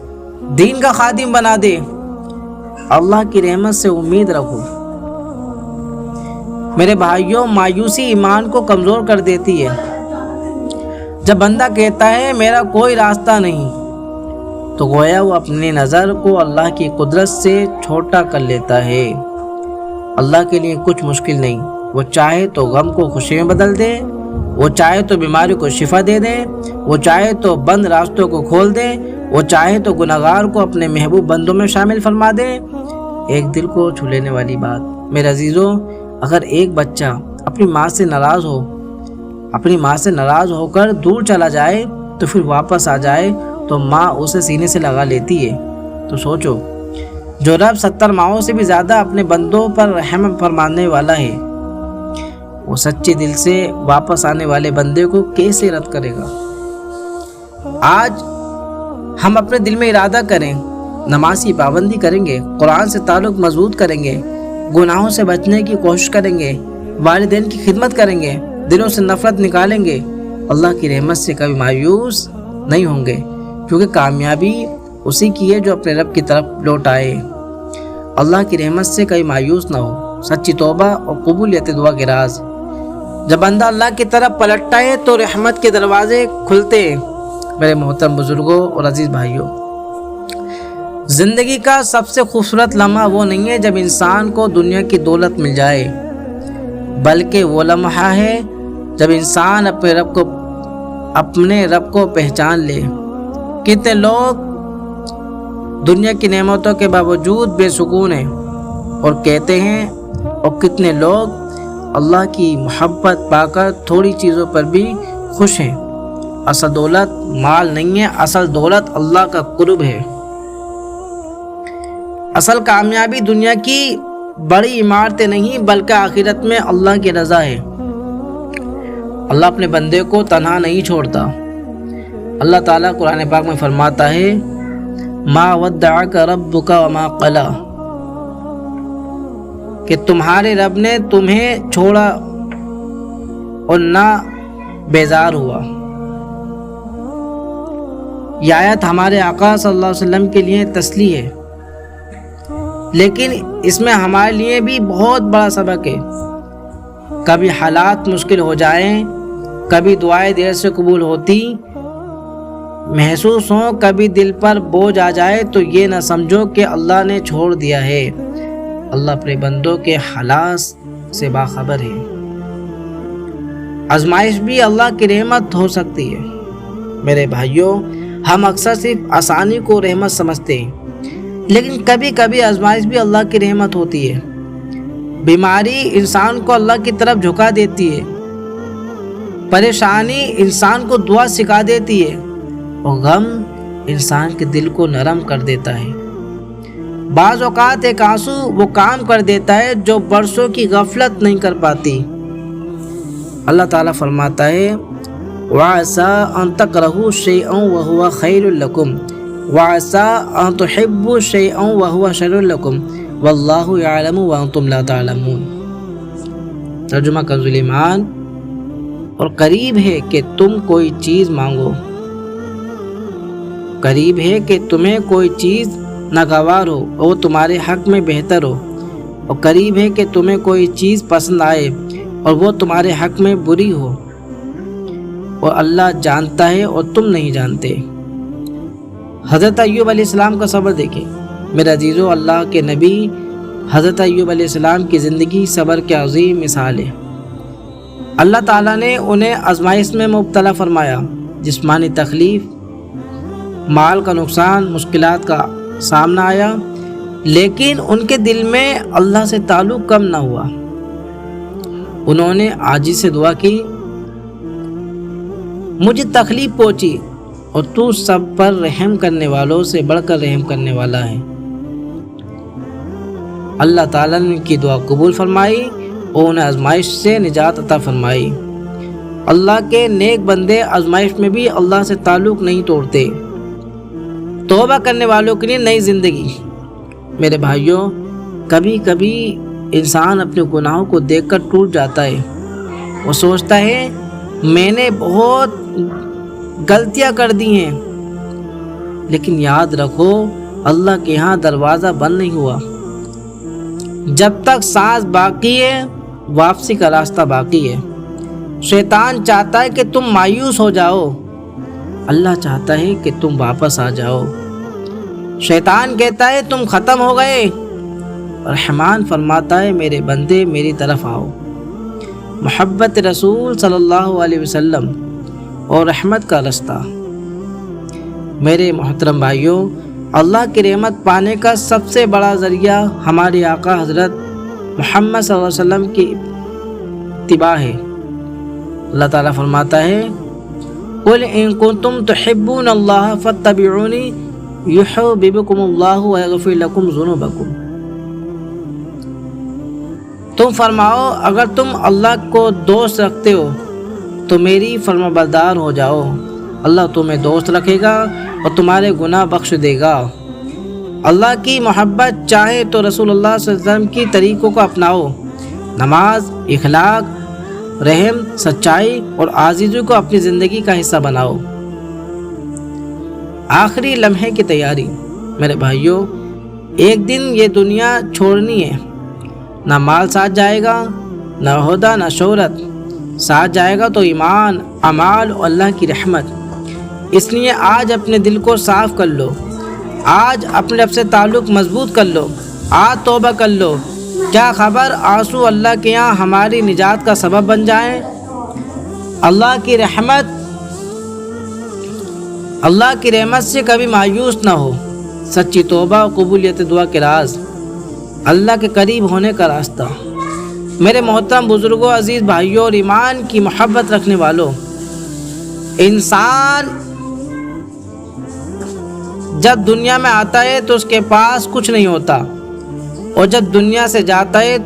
دین کا خادم بنا دے۔ اللہ کی رحمت سے امید رکھو۔ میرے بھائیوں، مایوسی ایمان کو کمزور کر دیتی ہے۔ جب بندہ کہتا ہے میرا کوئی راستہ نہیں تو گویا وہ اپنی نظر کو اللہ کی قدرت سے چھوٹا کر لیتا ہے۔ اللہ کے لیے کچھ مشکل نہیں، وہ چاہے تو غم کو خوشی میں بدل دے، وہ چاہے تو بیماری کو شفا دے دے، وہ چاہے تو بند راستوں کو کھول دے، وہ چاہے تو گناہگار کو اپنے محبوب بندوں میں شامل فرما دے۔ ایک دل کو چھو لینے والی بات، میرے عزیزوں، اگر ایک بچہ اپنی ماں سے ناراض ہو کر دور چلا جائے تو پھر واپس آ جائے تو ماں اسے سینے سے لگا لیتی ہے۔ تو سوچو، جو رب 70 ماؤں سے بھی زیادہ اپنے بندوں پر رحم فرمانے والا ہے، وہ سچے دل سے واپس آنے والے بندے کو کیسے رد کرے گا؟ آج ہم اپنے دل میں ارادہ کریں، نماز کی پابندی کریں گے، قرآن سے تعلق مضبوط کریں گے، گناہوں سے بچنے کی کوشش کریں گے، والدین کی خدمت کریں گے، دلوں سے نفرت نکالیں گے، اللہ کی رحمت سے کبھی مایوس نہیں ہوں گے، کیونکہ کامیابی اسی کی ہے جو اپنے رب کی طرف لوٹ آئے۔ اللہ کی رحمت سے کبھی مایوس نہ ہو۔ سچی توبہ اور قبولیت دعا کے راز۔ جب بندہ اللہ کی طرف پلٹتا ہے تو رحمت کے دروازے کھلتے ہیں۔ میرے محترم بزرگوں اور عزیز بھائیوں، زندگی کا سب سے خوبصورت لمحہ وہ نہیں ہے جب انسان کو دنیا کی دولت مل جائے، بلکہ وہ لمحہ ہے جب انسان اپنے رب کو پہچان لے۔ کتنے لوگ دنیا کی نعمتوں کے باوجود بے سکون ہیں اور کہتے ہیں، اور کتنے لوگ اللہ کی محبت پا کر تھوڑی چیزوں پر بھی خوش ہیں۔ اصل دولت مال نہیں ہے، اصل دولت اللہ کا قرب ہے۔ اصل کامیابی دنیا کی بڑی عمارتیں نہیں بلکہ آخرت میں اللہ کی رضا ہے۔ اللہ اپنے بندے کو تنہا نہیں چھوڑتا۔ اللہ تعالیٰ قرآن پاک میں فرماتا ہے، ما ودعک ربک وما قلی، کہ تمہارے رب نے تمہیں چھوڑا اور نہ بیزار ہوا۔ یہ آیت ہمارے آقا صلی اللہ علیہ وسلم کے لیے تسلی ہے، لیکن اس میں ہمارے لیے بھی بہت بڑا سبق ہے۔ کبھی حالات مشکل ہو جائیں، کبھی دعائیں دیر سے قبول ہوتی محسوس ہوں، کبھی دل پر بوجھ آ جائے تو یہ نہ سمجھو کہ اللہ نے چھوڑ دیا ہے۔ اللہ اپنے بندوں کے حالات سے باخبر ہے۔ آزمائش بھی اللہ کی رحمت ہو سکتی ہے۔ میرے بھائیوں، ہم اکثر صرف آسانی کو رحمت سمجھتے ہیں، لیکن کبھی کبھی آزمائش بھی اللہ کی رحمت ہوتی ہے۔ بیماری انسان کو اللہ کی طرف جھکا دیتی ہے، پریشانی انسان کو دعا سکھا دیتی ہے، اور غم انسان کے دل کو نرم کر دیتا ہے۔ بعض اوقات ایک آنسو وہ کام کر دیتا ہے جو برسوں کی غفلت نہیں کر پاتی۔ اللہ تعالیٰ فرماتا ہے، وَعَسَىٰ أَن تَكْرَهُوا شَيْئًا وَهُوَ خَيْرٌ لَكُمْ وَعَسَىٰ أَن تُحِبُّوا شَيْئًا وَهُوَ شَرٌّ لَكُمْ وَاللَّهُ يَعْلَمُ وَأَنتُمْ لَا تَعْلَمُونَ۔ ترجمہ کنز ایمان، اور قریب ہے کہ تم کوئی چیز مانگو، قریب ہے کہ تمہیں کوئی چیز ناگوار ہو اور وہ تمہارے حق میں بہتر ہو، اور قریب ہے کہ تمہیں کوئی چیز پسند آئے اور وہ تمہارے حق میں بری ہو، اور اللہ جانتا ہے اور تم نہیں جانتے۔ حضرت ایوب علیہ السلام کا صبر دیکھیں۔ میرے عزیزو، اللہ کے نبی حضرت ایوب علیہ السلام کی زندگی صبر کی عظیم مثال ہے۔ اللہ تعالیٰ نے انہیں آزمائش میں مبتلا فرمایا، جسمانی تکلیف، مال کا نقصان، مشکلات کا سامنا آیا، لیکن ان کے دل میں اللہ سے تعلق کم نہ ہوا۔ انہوں نے عاجزی سے دعا کی، مجھے تکلیف پہنچی اور تو سب پر رحم کرنے والوں سے بڑھ کر رحم کرنے والا ہے۔ اللہ تعالیٰ نے ان کی دعا قبول فرمائی اور انہیں آزمائش سے نجات عطا فرمائی۔ اللہ کے نیک بندے آزمائش میں بھی اللہ سے تعلق نہیں توڑتے۔ توبہ کرنے والوں کے لیے نئی زندگی۔ میرے بھائیوں، کبھی کبھی انسان اپنے گناہوں کو دیکھ کر ٹوٹ جاتا ہے۔ وہ سوچتا ہے میں نے بہت غلطیاں کر دی ہیں، لیکن یاد رکھو اللہ کے ہاں دروازہ بند نہیں ہوا۔ جب تک سانس باقی ہے واپسی کا راستہ باقی ہے۔ شیطان چاہتا ہے کہ تم مایوس ہو جاؤ، اللہ چاہتا ہے کہ تم واپس آ جاؤ۔ شیطان کہتا ہے تم ختم ہو گئے، رحمان فرماتا ہے میرے بندے میری طرف آؤ۔ محبت رسول صلی اللہ علیہ وسلم اور رحمت کا رستہ۔ میرے محترم بھائیوں، اللہ کی رحمت پانے کا سب سے بڑا ذریعہ ہمارے آقا حضرت محمد صلی اللہ علیہ وسلم کی اتباع ہے۔ اللہ تعالیٰ فرماتا ہے، قُلْ إِن كُنتُمْ تُحِبُّونَ اللَّهَ فَاتَّبِعُونِي يُحْبِبْكُمُ اللَّهُ وَيَغْفِرْ لَكُمْ ذُنُوبَكُمْ۔ تم فرماؤ اگر تم اللہ کو دوست رکھتے ہو تو میری فرما بردار ہو جاؤ، اللہ تمہیں دوست رکھے گا اور تمہارے گناہ بخش دے گا۔ اللہ کی محبت چاہے تو رسول اللہ صلی اللہ علیہ وسلم کی طریقوں کو اپناؤ، نماز، اخلاق، رحم، سچائی اور عاجزی کو اپنی زندگی کا حصہ بناؤ۔ آخری لمحے کی تیاری۔ میرے بھائیوں، ایک دن یہ دنیا چھوڑنی ہے، نہ مال ساتھ جائے گا، نہ عہدہ، نہ شہرت، ساتھ جائے گا تو ایمان، اعمال اور اللہ کی رحمت۔ اس لیے آج اپنے دل کو صاف کر لو، آج اپنے رب سے تعلق مضبوط کر لو، آج توبہ کر لو۔ کیا خبر آنسو اللہ کے یہاں ہماری نجات کا سبب بن جائیں۔ اللہ کی رحمت سے کبھی مایوس نہ ہو۔ سچی توبہ اور قبولیت دعا کے راز، اللہ کے قریب ہونے کا راستہ۔ میرے محترم بزرگوں، عزیز بھائیوں اور ایمان کی محبت رکھنے والوں، انسان جب دنیا میں آتا ہے تو اس کے پاس کچھ نہیں ہوتا، اور جب دنیا سے جاتا ہے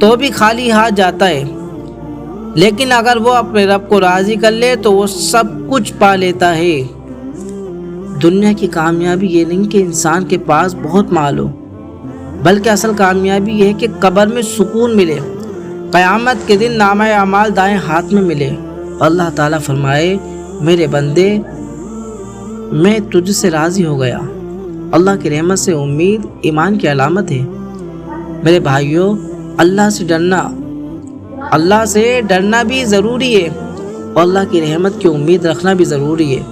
تو بھی خالی ہاتھ جاتا ہے۔ لیکن اگر وہ اپنے رب کو راضی کر لے تو وہ سب کچھ پا لیتا ہے۔ دنیا کی کامیابی یہ نہیں کہ انسان کے پاس بہت مال ہو، بلکہ اصل کامیابی یہ ہے کہ قبر میں سکون ملے، قیامت کے دن نامہ اعمال دائیں ہاتھ میں ملے، اللہ تعالیٰ فرمائے میرے بندے میں تجھ سے راضی ہو گیا۔ اللہ کی رحمت سے امید ایمان کی علامت ہے۔ میرے بھائیوں، اللہ سے ڈرنا بھی ضروری ہے، اور اللہ کی رحمت کی امید رکھنا بھی ضروری ہے۔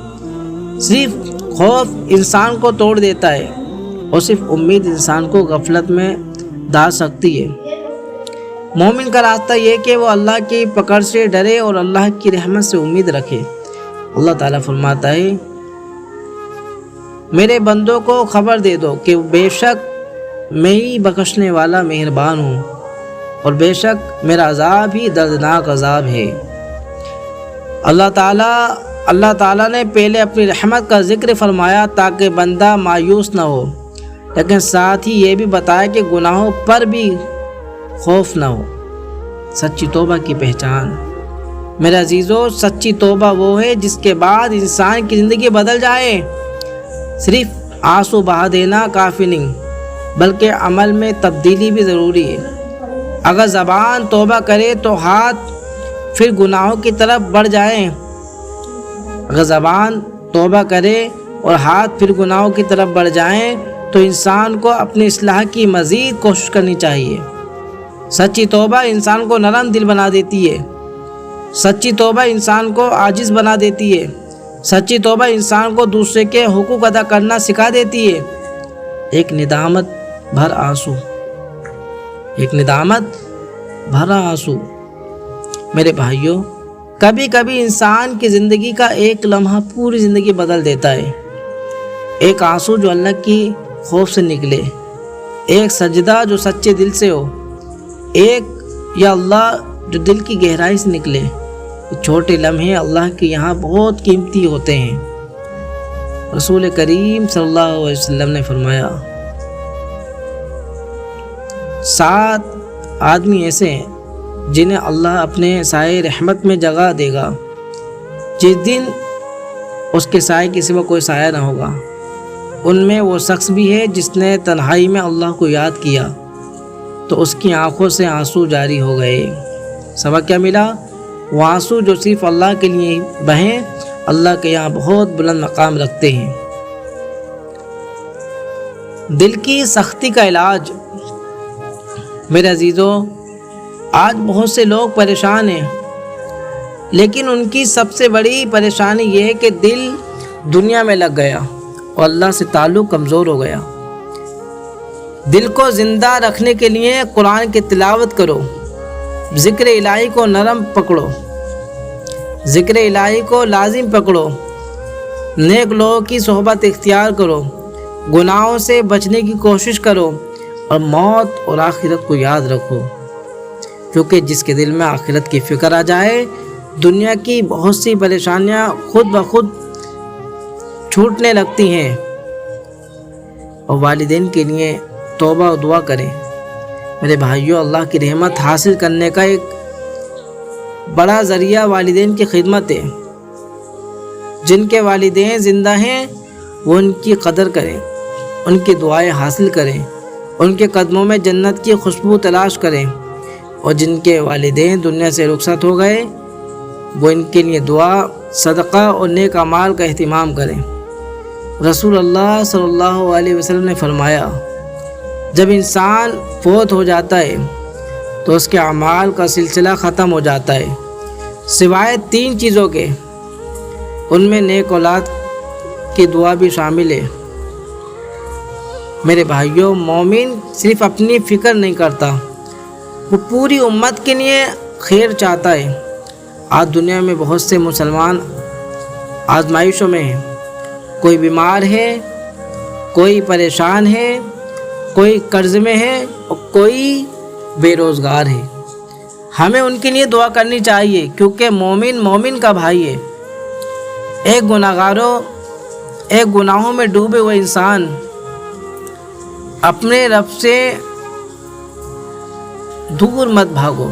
صرف خوف انسان کو توڑ دیتا ہے، اور صرف امید انسان کو غفلت میں ڈال سکتی ہے۔ مومن کا راستہ یہ کہ وہ اللہ کی پکڑ سے ڈرے اور اللہ کی رحمت سے امید رکھے۔ اللہ تعالیٰ فرماتا ہے میرے بندوں کو خبر دے دو کہ بے شک میں ہی بخشنے والا مہربان ہوں، اور بے شک میرا عذاب ہی دردناک عذاب ہے۔ اللہ تعالیٰ نے پہلے اپنی رحمت کا ذکر فرمایا تاکہ بندہ مایوس نہ ہو، لیکن ساتھ ہی یہ بھی بتایا کہ گناہوں پر بھی خوف نہ ہو۔ سچی توبہ کی پہچان، میرے عزیزو، سچی توبہ وہ ہے جس کے بعد انسان کی زندگی بدل جائے۔ صرف آنسو بہا دینا کافی نہیں، بلکہ عمل میں تبدیلی بھی ضروری ہے۔ اگر زبان توبہ کرے تو ہاتھ پھر گناہوں کی طرف بڑھ جائیں۔ اگر زبان توبہ کرے اور ہاتھ پھر گناہوں کی طرف بڑھ جائیں تو انسان کو اپنی اصلاح کی مزید کوشش کرنی چاہیے۔ سچی توبہ انسان کو نرم دل بنا دیتی ہے، سچی توبہ انسان کو عاجز بنا دیتی ہے، سچی توبہ انسان کو دوسرے کے حقوق ادا کرنا سکھا دیتی ہے۔ ایک ندامت بھرا آنسو۔ میرے بھائیوں، کبھی کبھی انسان کی زندگی کا ایک لمحہ پوری زندگی بدل دیتا ہے۔ ایک آنسو جو اللہ کی خوف سے نکلے، ایک سجدہ جو سچے دل سے ہو، ایک یا اللہ جو دل کی گہرائی سے نکلے۔ چھوٹے لمحے اللہ کے یہاں بہت قیمتی ہوتے ہیں۔ رسول کریم صلی اللہ علیہ وسلم نے فرمایا 7 آدمی ایسے ہیں جنہیں اللہ اپنے سائے رحمت میں جگہ دے گا، جس دن اس کے سائے کے سوا کوئی سایہ نہ ہوگا۔ ان میں وہ شخص بھی ہے جس نے تنہائی میں اللہ کو یاد کیا تو اس کی آنکھوں سے آنسو جاری ہو گئے۔ سبق کیا ملا؟ وہ آنسو جو صرف اللہ کے لیے بہیں، اللہ کے یہاں بہت بلند مقام رکھتے ہیں۔ دل کی سختی کا علاج، میرے عزیزو، آج بہت سے لوگ پریشان ہیں، لیکن ان کی سب سے بڑی پریشانی یہ ہے کہ دل دنیا میں لگ گیا اور اللہ سے تعلق کمزور ہو گیا۔ دل کو زندہ رکھنے کے لیے قرآن کی تلاوت کرو، ذکر الہی کو نرم پکڑو، ذکر الہی کو لازم پکڑو، نیک لوگوں کی صحبت اختیار کرو، گناہوں سے بچنے کی کوشش کرو، اور موت اور آخرت کو یاد رکھو، کیونکہ جس کے دل میں آخرت کی فکر آ جائے، دنیا کی بہت سی پریشانیاں خود بخود چھوٹنے لگتی ہیں۔ اور والدین کے لیے توبہ و دعا کریں۔ میرے بھائیوں، اللہ کی رحمت حاصل کرنے کا ایک بڑا ذریعہ والدین کی خدمت ہے۔ جن کے والدین زندہ ہیں وہ ان کی قدر کریں، ان کی دعائیں حاصل کریں، ان کے قدموں میں جنت کی خوشبو تلاش کریں، اور جن کے والدین دنیا سے رخصت ہو گئے وہ ان کے لیے دعا، صدقہ اور نیک اعمال کا اہتمام کریں۔ رسول اللہ صلی اللہ علیہ وسلم نے فرمایا جب انسان فوت ہو جاتا ہے تو اس کے اعمال کا سلسلہ ختم ہو جاتا ہے، سوائے 3 چیزوں کے، ان میں نیک اولاد کی دعا بھی شامل ہے۔ میرے بھائیوں، مومن صرف اپنی فکر نہیں کرتا، وہ پوری امت کے لیے خیر چاہتا ہے۔ آج دنیا میں بہت سے مسلمان آزمائشوں میں ہیں، کوئی بیمار ہے، کوئی پریشان ہے، کوئی قرض میں ہے اور کوئی بے روزگار ہے۔ ہمیں ان کے لیے دعا کرنی چاہیے، کیونکہ مومن کا بھائی ہے۔ ایک گناہوں میں ڈوبے ہوئے انسان اپنے رب سے دور مت بھاگو۔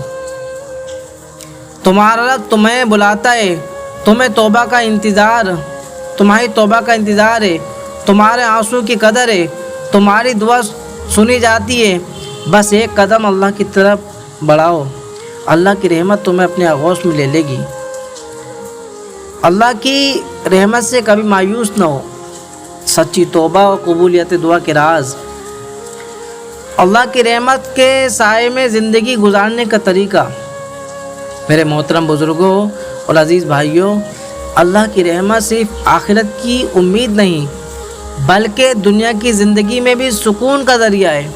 تمہارا رب تمہیں بلاتا ہے، تمہاری توبہ کا انتظار ہے، تمہارے آنسو کی قدر ہے، تمہاری دعا سنی جاتی ہے۔ بس ایک قدم اللہ کی طرف بڑھاؤ، اللہ کی رحمت تمہیں اپنے آغوش میں لے لے گی۔ اللہ کی رحمت سے کبھی مایوس نہ ہو۔ سچی توبہ اور قبولیت دعا کے راز۔ اللہ کی رحمت کے سائے میں زندگی گزارنے کا طریقہ۔ میرے محترم بزرگوں اور عزیز بھائیوں، اللہ کی رحمت صرف آخرت کی امید نہیں بلکہ دنیا کی زندگی میں بھی سکون کا ذریعہ ہے۔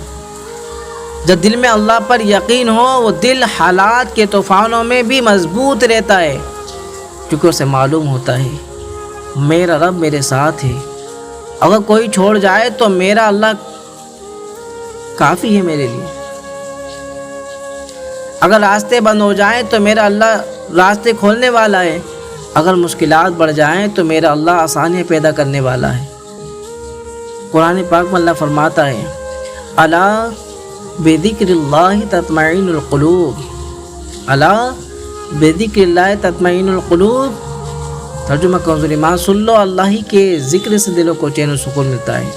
جب دل میں اللہ پر یقین ہو، وہ دل حالات کے طوفانوں میں بھی مضبوط رہتا ہے، کیونکہ اسے معلوم ہوتا ہے میرا رب میرے ساتھ ہے۔ اگر کوئی چھوڑ جائے تو میرا اللہ کافی ہے میرے لیے۔ اگر راستے بند ہو جائیں تو میرا اللہ راستے کھولنے والا ہے۔ اگر مشکلات بڑھ جائیں تو میرا اللہ آسانیاں پیدا کرنے والا ہے۔ قرآن پاک میں اللہ فرماتا ہے، الا بذکر اللہ تطمئن القلوب، الا بذکر اللہ تطمئن القلوب۔ ترجمہ کنز ایمان، سن لو، اللہ ہی کے ذکر سے دلوں کو چین و سکون ملتا ہے۔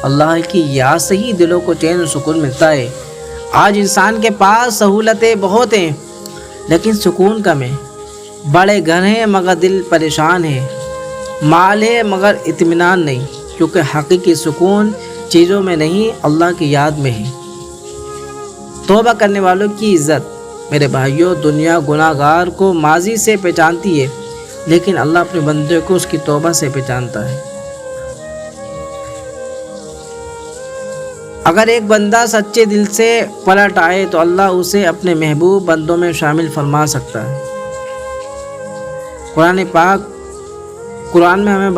اللہ کی یاد سے ہی دلوں کو چین و سکون ملتا ہے۔ آج انسان کے پاس سہولتیں بہت ہیں لیکن سکون کم ہے۔ بڑے گھر ہیں مگر دل پریشان ہے، مال ہے مگر اطمینان نہیں، کیونکہ حقیقی سکون چیزوں میں نہیں، اللہ کی یاد میں ہے۔ توبہ کرنے والوں کی عزت۔ میرے بھائیوں، دنیا گناہ گار کو ماضی سے پہچانتی ہے لیکن اللہ اپنے بندے کو اس کی توبہ سے پہچانتا ہے۔ اگر ایک بندہ سچے دل سے پلٹ آئے تو اللہ اسے اپنے محبوب بندوں میں شامل فرما سکتا ہے۔ قرآن میں ہمیں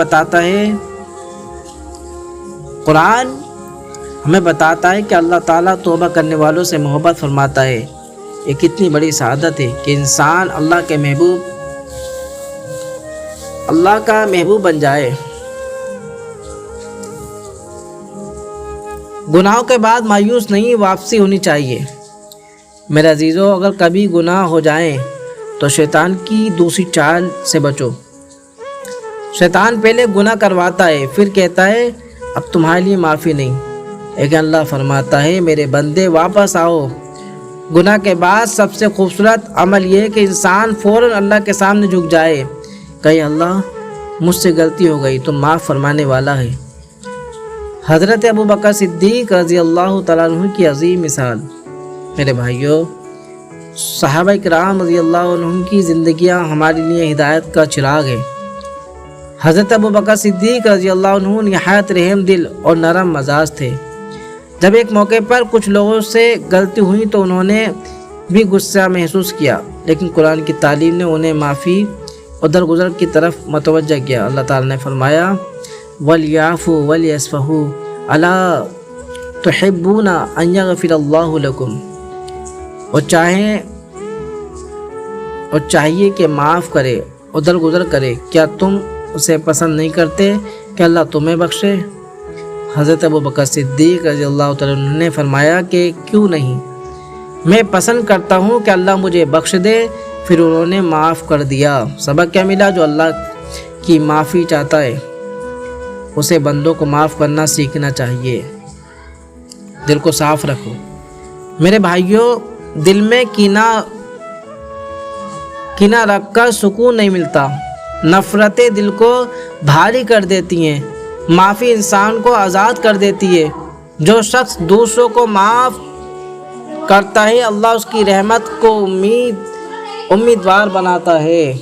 بتاتا ہے کہ اللہ تعالیٰ توبہ کرنے والوں سے محبت فرماتا ہے۔ یہ کتنی بڑی سعادت ہے کہ انسان اللہ کا محبوب بن جائے۔ گناہوں کے بعد مایوس نہیں، واپسی ہونی چاہیے۔ میرے عزیزوں، اگر کبھی گناہ ہو جائیں تو شیطان کی دوسری چال سے بچو۔ شیطان پہلے گناہ کرواتا ہے، پھر کہتا ہے اب تمہارے لیے معافی نہیں، لیکن اللہ فرماتا ہے میرے بندے واپس آؤ۔ گناہ کے بعد سب سے خوبصورت عمل یہ ہے کہ انسان فوراً اللہ کے سامنے جھک جائے، کہے اللہ مجھ سے غلطی ہو گئی، تم معاف فرمانے والا ہے۔ حضرت ابوبکر صدیق رضی اللہ تعالیٰ عنہ کی عظیم مثال۔ میرے بھائیوں، صحابہ کرام رضی اللہ عنہ کی زندگیاں ہمارے لیے ہدایت کا چراغ ہے۔ حضرت ابوبکر صدیق رضی اللہ عنہ نہایت رحم دل اور نرم مزاج تھے۔ جب ایک موقع پر کچھ لوگوں سے غلطی ہوئی تو انہوں نے بھی غصہ محسوس کیا، لیکن قرآن کی تعلیم نے انہیں معافی اور درگزر کی طرف متوجہ کیا۔ اللہ تعالیٰ نے فرمایا وَلْيَعْفُوا وَلْيَصْفَحُوا أَلَا تُحِبُّونَ أَن يَغْفِرَ اللَّهُ لَكُمْ۔ اور چاہیے کہ معاف کرے اور درگزر کرے، کیا تم اسے پسند نہیں کرتے کہ اللہ تمہیں بخشے؟ حضرت ابوبکر صدیق رضی اللہ تعالیٰ عنہ نے فرمایا کہ کیوں نہیں، میں پسند کرتا ہوں کہ اللہ مجھے بخش دے۔ پھر انہوں نے معاف کر دیا۔ سبق کیا ملا؟ جو اللہ کی معافی چاہتا ہے اسے بندوں کو معاف کرنا سیکھنا چاہیے۔ دل کو صاف رکھو۔ میرے بھائیوں، دل میں کینہ رکھ کر سکون نہیں ملتا۔ نفرتیں دل کو بھاری کر دیتی ہیں، معافی انسان کو آزاد کر دیتی ہے۔ جو شخص دوسروں کو معاف کرتا ہے اللہ اس کی رحمت کو امید امیدوار بناتا ہے۔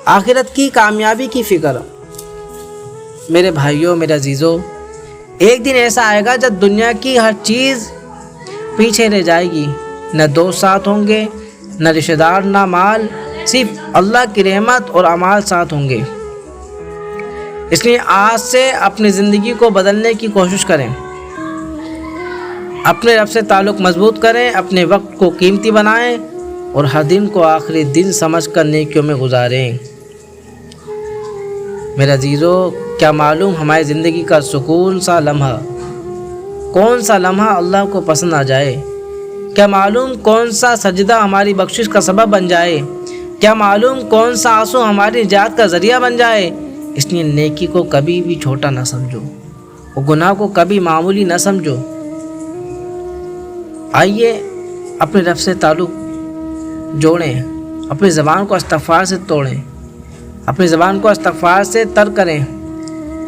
آخرت کی کامیابی کی فکر۔ میرے بھائیوں، میرے عزیزوں، ایک دن ایسا آئے گا جب دنیا کی ہر چیز پیچھے رہ جائے گی، نہ دوست ساتھ ہوں گے، نہ رشتہ دار، نہ مال، صرف اللہ کی رحمت اور اعمال ساتھ ہوں گے۔ اس لیے آج سے اپنی زندگی کو بدلنے کی کوشش کریں، اپنے رب سے تعلق مضبوط کریں، اپنے وقت کو قیمتی بنائیں اور ہر دن کو آخری دن سمجھ کر نیکیوں میں گزاریں۔ میرے عزیزو، کیا معلوم ہماری زندگی کا سکون سا لمحہ، کون سا لمحہ اللہ کو پسند آ جائے؟ کیا معلوم کون سا سجدہ ہماری بخشش کا سبب بن جائے؟ کیا معلوم کون سا آنسو ہماری نجات کا ذریعہ بن جائے؟ اس لیے نیکی کو کبھی بھی چھوٹا نہ سمجھو اور گناہ کو کبھی معمولی نہ سمجھو۔ آئیے اپنے رب سے تعلق جوڑیں، اپنی زبان کو استغفار سے توڑیں، اپنی زبان کو استغفار سے تر کریں،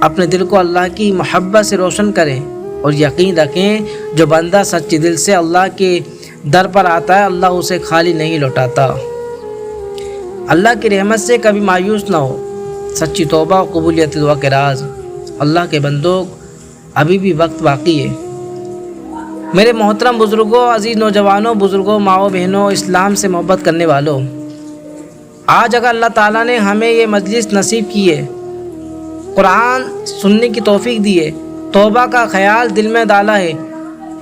اپنے دل کو اللہ کی محبت سے روشن کریں اور یقین رکھیں جو بندہ سچے دل سے اللہ کے در پر آتا ہے، اللہ اسے خالی نہیں لوٹاتا۔ اللہ کی رحمت سے کبھی مایوس نہ ہو۔ سچی توبہ و قبولیت دعا کے راز۔ اللہ کے بندوں، ابھی بھی وقت باقی ہے۔ میرے محترم بزرگوں، عزیز نوجوانوں، بزرگوں، ماؤں بہنوں، اسلام سے محبت کرنے والوں، آج اگر اللہ تعالیٰ نے ہمیں یہ مجلس نصیب کی ہے، قرآن سننے کی توفیق دی ہے، توبہ کا خیال دل میں ڈالا ہے،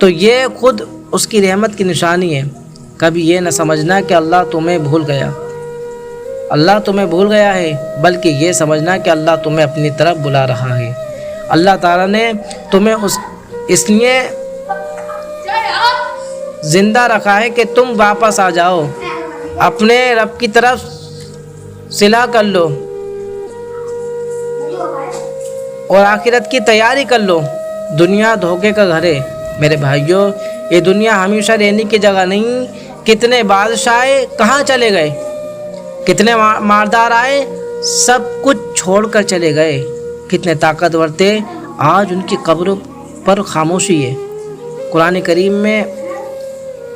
تو یہ خود اس کی رحمت کی نشانی ہے۔ کبھی یہ نہ سمجھنا کہ اللہ تمہیں بھول گیا، اللہ تمہیں بھول گیا ہے، بلکہ یہ سمجھنا کہ اللہ تمہیں اپنی طرف بلا رہا ہے۔ اللہ تعالیٰ نے تمہیں اس لیے زندہ رکھا ہے کہ تم واپس آ جاؤ، اپنے رب کی طرف صلہ کر لو اور آخرت کی تیاری کر لو۔ دنیا دھوکے کا گھر ہے میرے بھائیوں، یہ دنیا ہمیشہ رہنے کی جگہ نہیں۔ کتنے بادشاہ کہاں چلے گئے، کتنے مالدار آئے، سب کچھ چھوڑ کر چلے گئے۔ کتنے طاقتور تھے، آج ان کی قبروں پر خاموشی ہے۔ قرآن کریم میں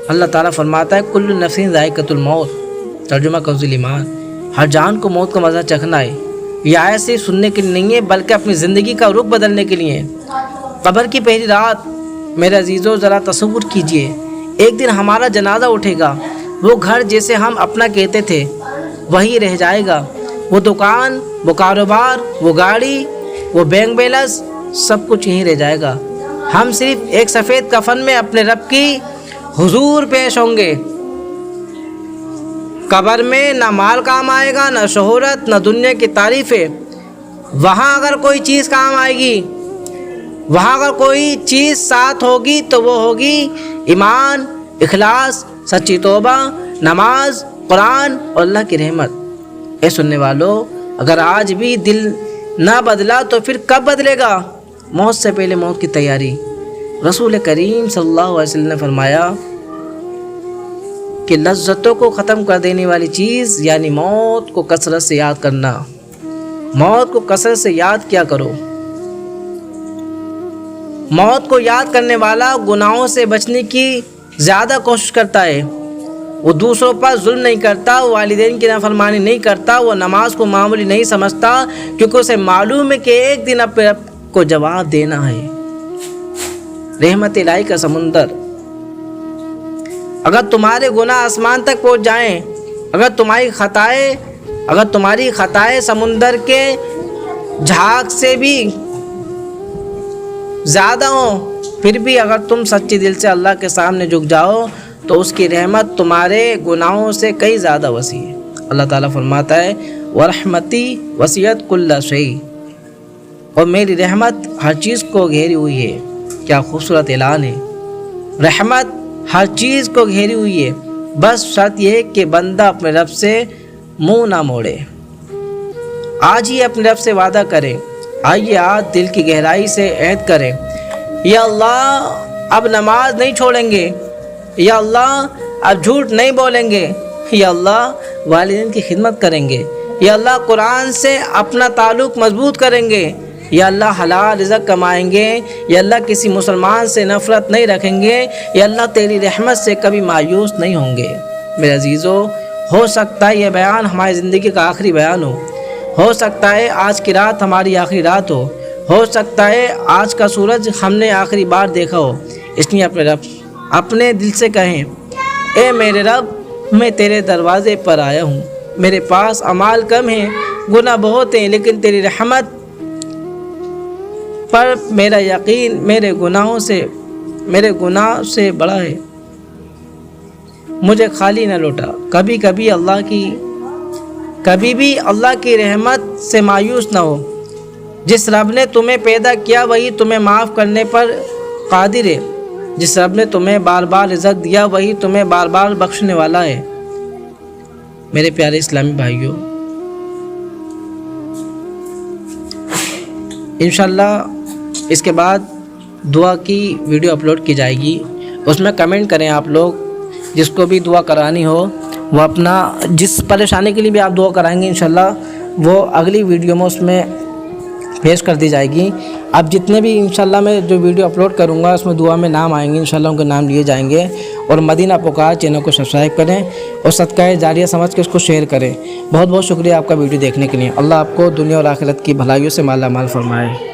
اللہ تعالیٰ فرماتا ہے کل نفس ذائقۃ الموت، ترجمہ کنز ایمان، ہر جان کو موت کا مزہ چکھنا ہے۔ یہ آیت صرف سننے کے لیے نہیں ہے بلکہ اپنی زندگی کا رخ بدلنے کے لیے ہے۔ قبر کی پہلی رات، میرے عزیزوں ذرا تصور کیجئے، ایک دن ہمارا جنازہ اٹھے گا، وہ گھر جسے ہم اپنا کہتے تھے وہی رہ جائے گا، وہ دکان، وہ کاروبار، وہ گاڑی، وہ بینک بیلنس، سب کچھ یہیں رہ جائے گا۔ ہم صرف ایک سفید کفن میں اپنے رب کی حضور پیش ہوں گے۔ قبر میں نہ مال کام آئے گا، نہ شہرت، نہ دنیا کی تعریفیں۔ وہاں اگر کوئی چیز کام آئے گی، وہاں اگر کوئی چیز ساتھ ہوگی تو وہ ہوگی ایمان، اخلاص، سچی توبہ، نماز، قرآن اور اللہ کی رحمت۔ اے سننے والوں، اگر آج بھی دل نہ بدلا تو پھر کب بدلے گا؟ موت سے پہلے موت کی تیاری۔ رسول کریم صلی اللہ علیہ وسلم نے فرمایا کہ لذتوں کو ختم کر دینے والی چیز یعنی موت کو کثرت سے یاد کرنا۔ موت کو کثرت سے یاد کیا کرو۔ موت کو یاد کرنے والا گناہوں سے بچنے کی زیادہ کوشش کرتا ہے، وہ دوسروں پر ظلم نہیں کرتا، وہ والدین کی نافرمانی نہیں کرتا، وہ نماز کو معمولی نہیں سمجھتا، کیونکہ اسے معلوم ہے کہ ایک دن اپنے رب کو جواب دینا ہے۔ رحمت الہی کا سمندر، اگر تمہارے گناہ آسمان تک پہنچ جائیں، اگر تمہاری خطائیں سمندر کے جھاگ سے بھی زیادہ ہوں، پھر بھی اگر تم سچے دل سے اللہ کے سامنے جھک جاؤ تو اس کی رحمت تمہارے گناہوں سے کئی زیادہ وسیع ہے۔ اللہ تعالیٰ فرماتا ہے وَرَحْمَتِي وَسِعَتْ كُلَّ شَيْءٍ، اور میری رحمت ہر چیز کو گھیری ہوئی ہے۔ کیا خوبصورت اعلان ہے، رحمت ہر چیز کو گھیری ہوئی ہے، بس شرط یہ ہے کہ بندہ اپنے رب سے منہ نہ موڑے۔ آج ہی اپنے رب سے وعدہ کریں، آئیے آج دل کی گہرائی سے عہد کریں، یا اللہ اب نماز نہیں چھوڑیں گے، یا اللہ اب جھوٹ نہیں بولیں گے، یا اللہ والدین کی خدمت کریں گے، یا اللہ قرآن سے اپنا تعلق مضبوط کریں گے، یا اللہ حلال رزق کمائیں گے، یا اللہ کسی مسلمان سے نفرت نہیں رکھیں گے، یا اللہ تیری رحمت سے کبھی مایوس نہیں ہوں گے۔ میرے عزیزو، ہو سکتا ہے یہ بیان ہماری زندگی کا آخری بیان ہو سکتا ہے آج کی رات ہماری آخری رات ہو سکتا ہے آج کا سورج ہم نے آخری بار دیکھا ہو۔ اس لیے اپنے رب اپنے دل سے کہیں، اے میرے رب، میں تیرے دروازے پر آیا ہوں، میرے پاس اعمال کم ہیں، گناہ بہت ہیں، لیکن تیری رحمت پر میرا یقین میرے گناہ سے بڑا ہے، مجھے خالی نہ لوٹا۔ کبھی بھی اللہ کی رحمت سے مایوس نہ ہو۔ جس رب نے تمہیں پیدا کیا وہی تمہیں معاف کرنے پر قادر ہے، جس رب نے تمہیں بار بار رزق دیا وہی تمہیں بار بار بخشنے والا ہے۔ میرے پیارے اسلامی بھائیوں، انشاءاللہ اس کے بعد دعا کی ویڈیو اپلوڈ کی جائے گی، اس میں کمنٹ کریں آپ لوگ، جس کو بھی دعا کرانی ہو وہ اپنا جس پریشانی کے لیے بھی آپ دعا کرائیں گے انشاءاللہ وہ اگلی ویڈیو میں اس میں پیش کر دی جائے گی۔ اب جتنے بھی انشاءاللہ میں جو ویڈیو اپلوڈ کروں گا اس میں دعا میں نام آئیں گے، انشاءاللہ ان کے نام لیے جائیں گے۔ اور مدینہ پکار چینل کو سبسکرائب کریں اور صدقہ جاریہ سمجھ کے اس کو شیئر کریں۔ بہت بہت شکریہ آپ کا ویڈیو دیکھنے کے لیے۔ اللہ آپ کو دنیا اور آخرت کی بھلائیوں سے مالا مال فرمائے۔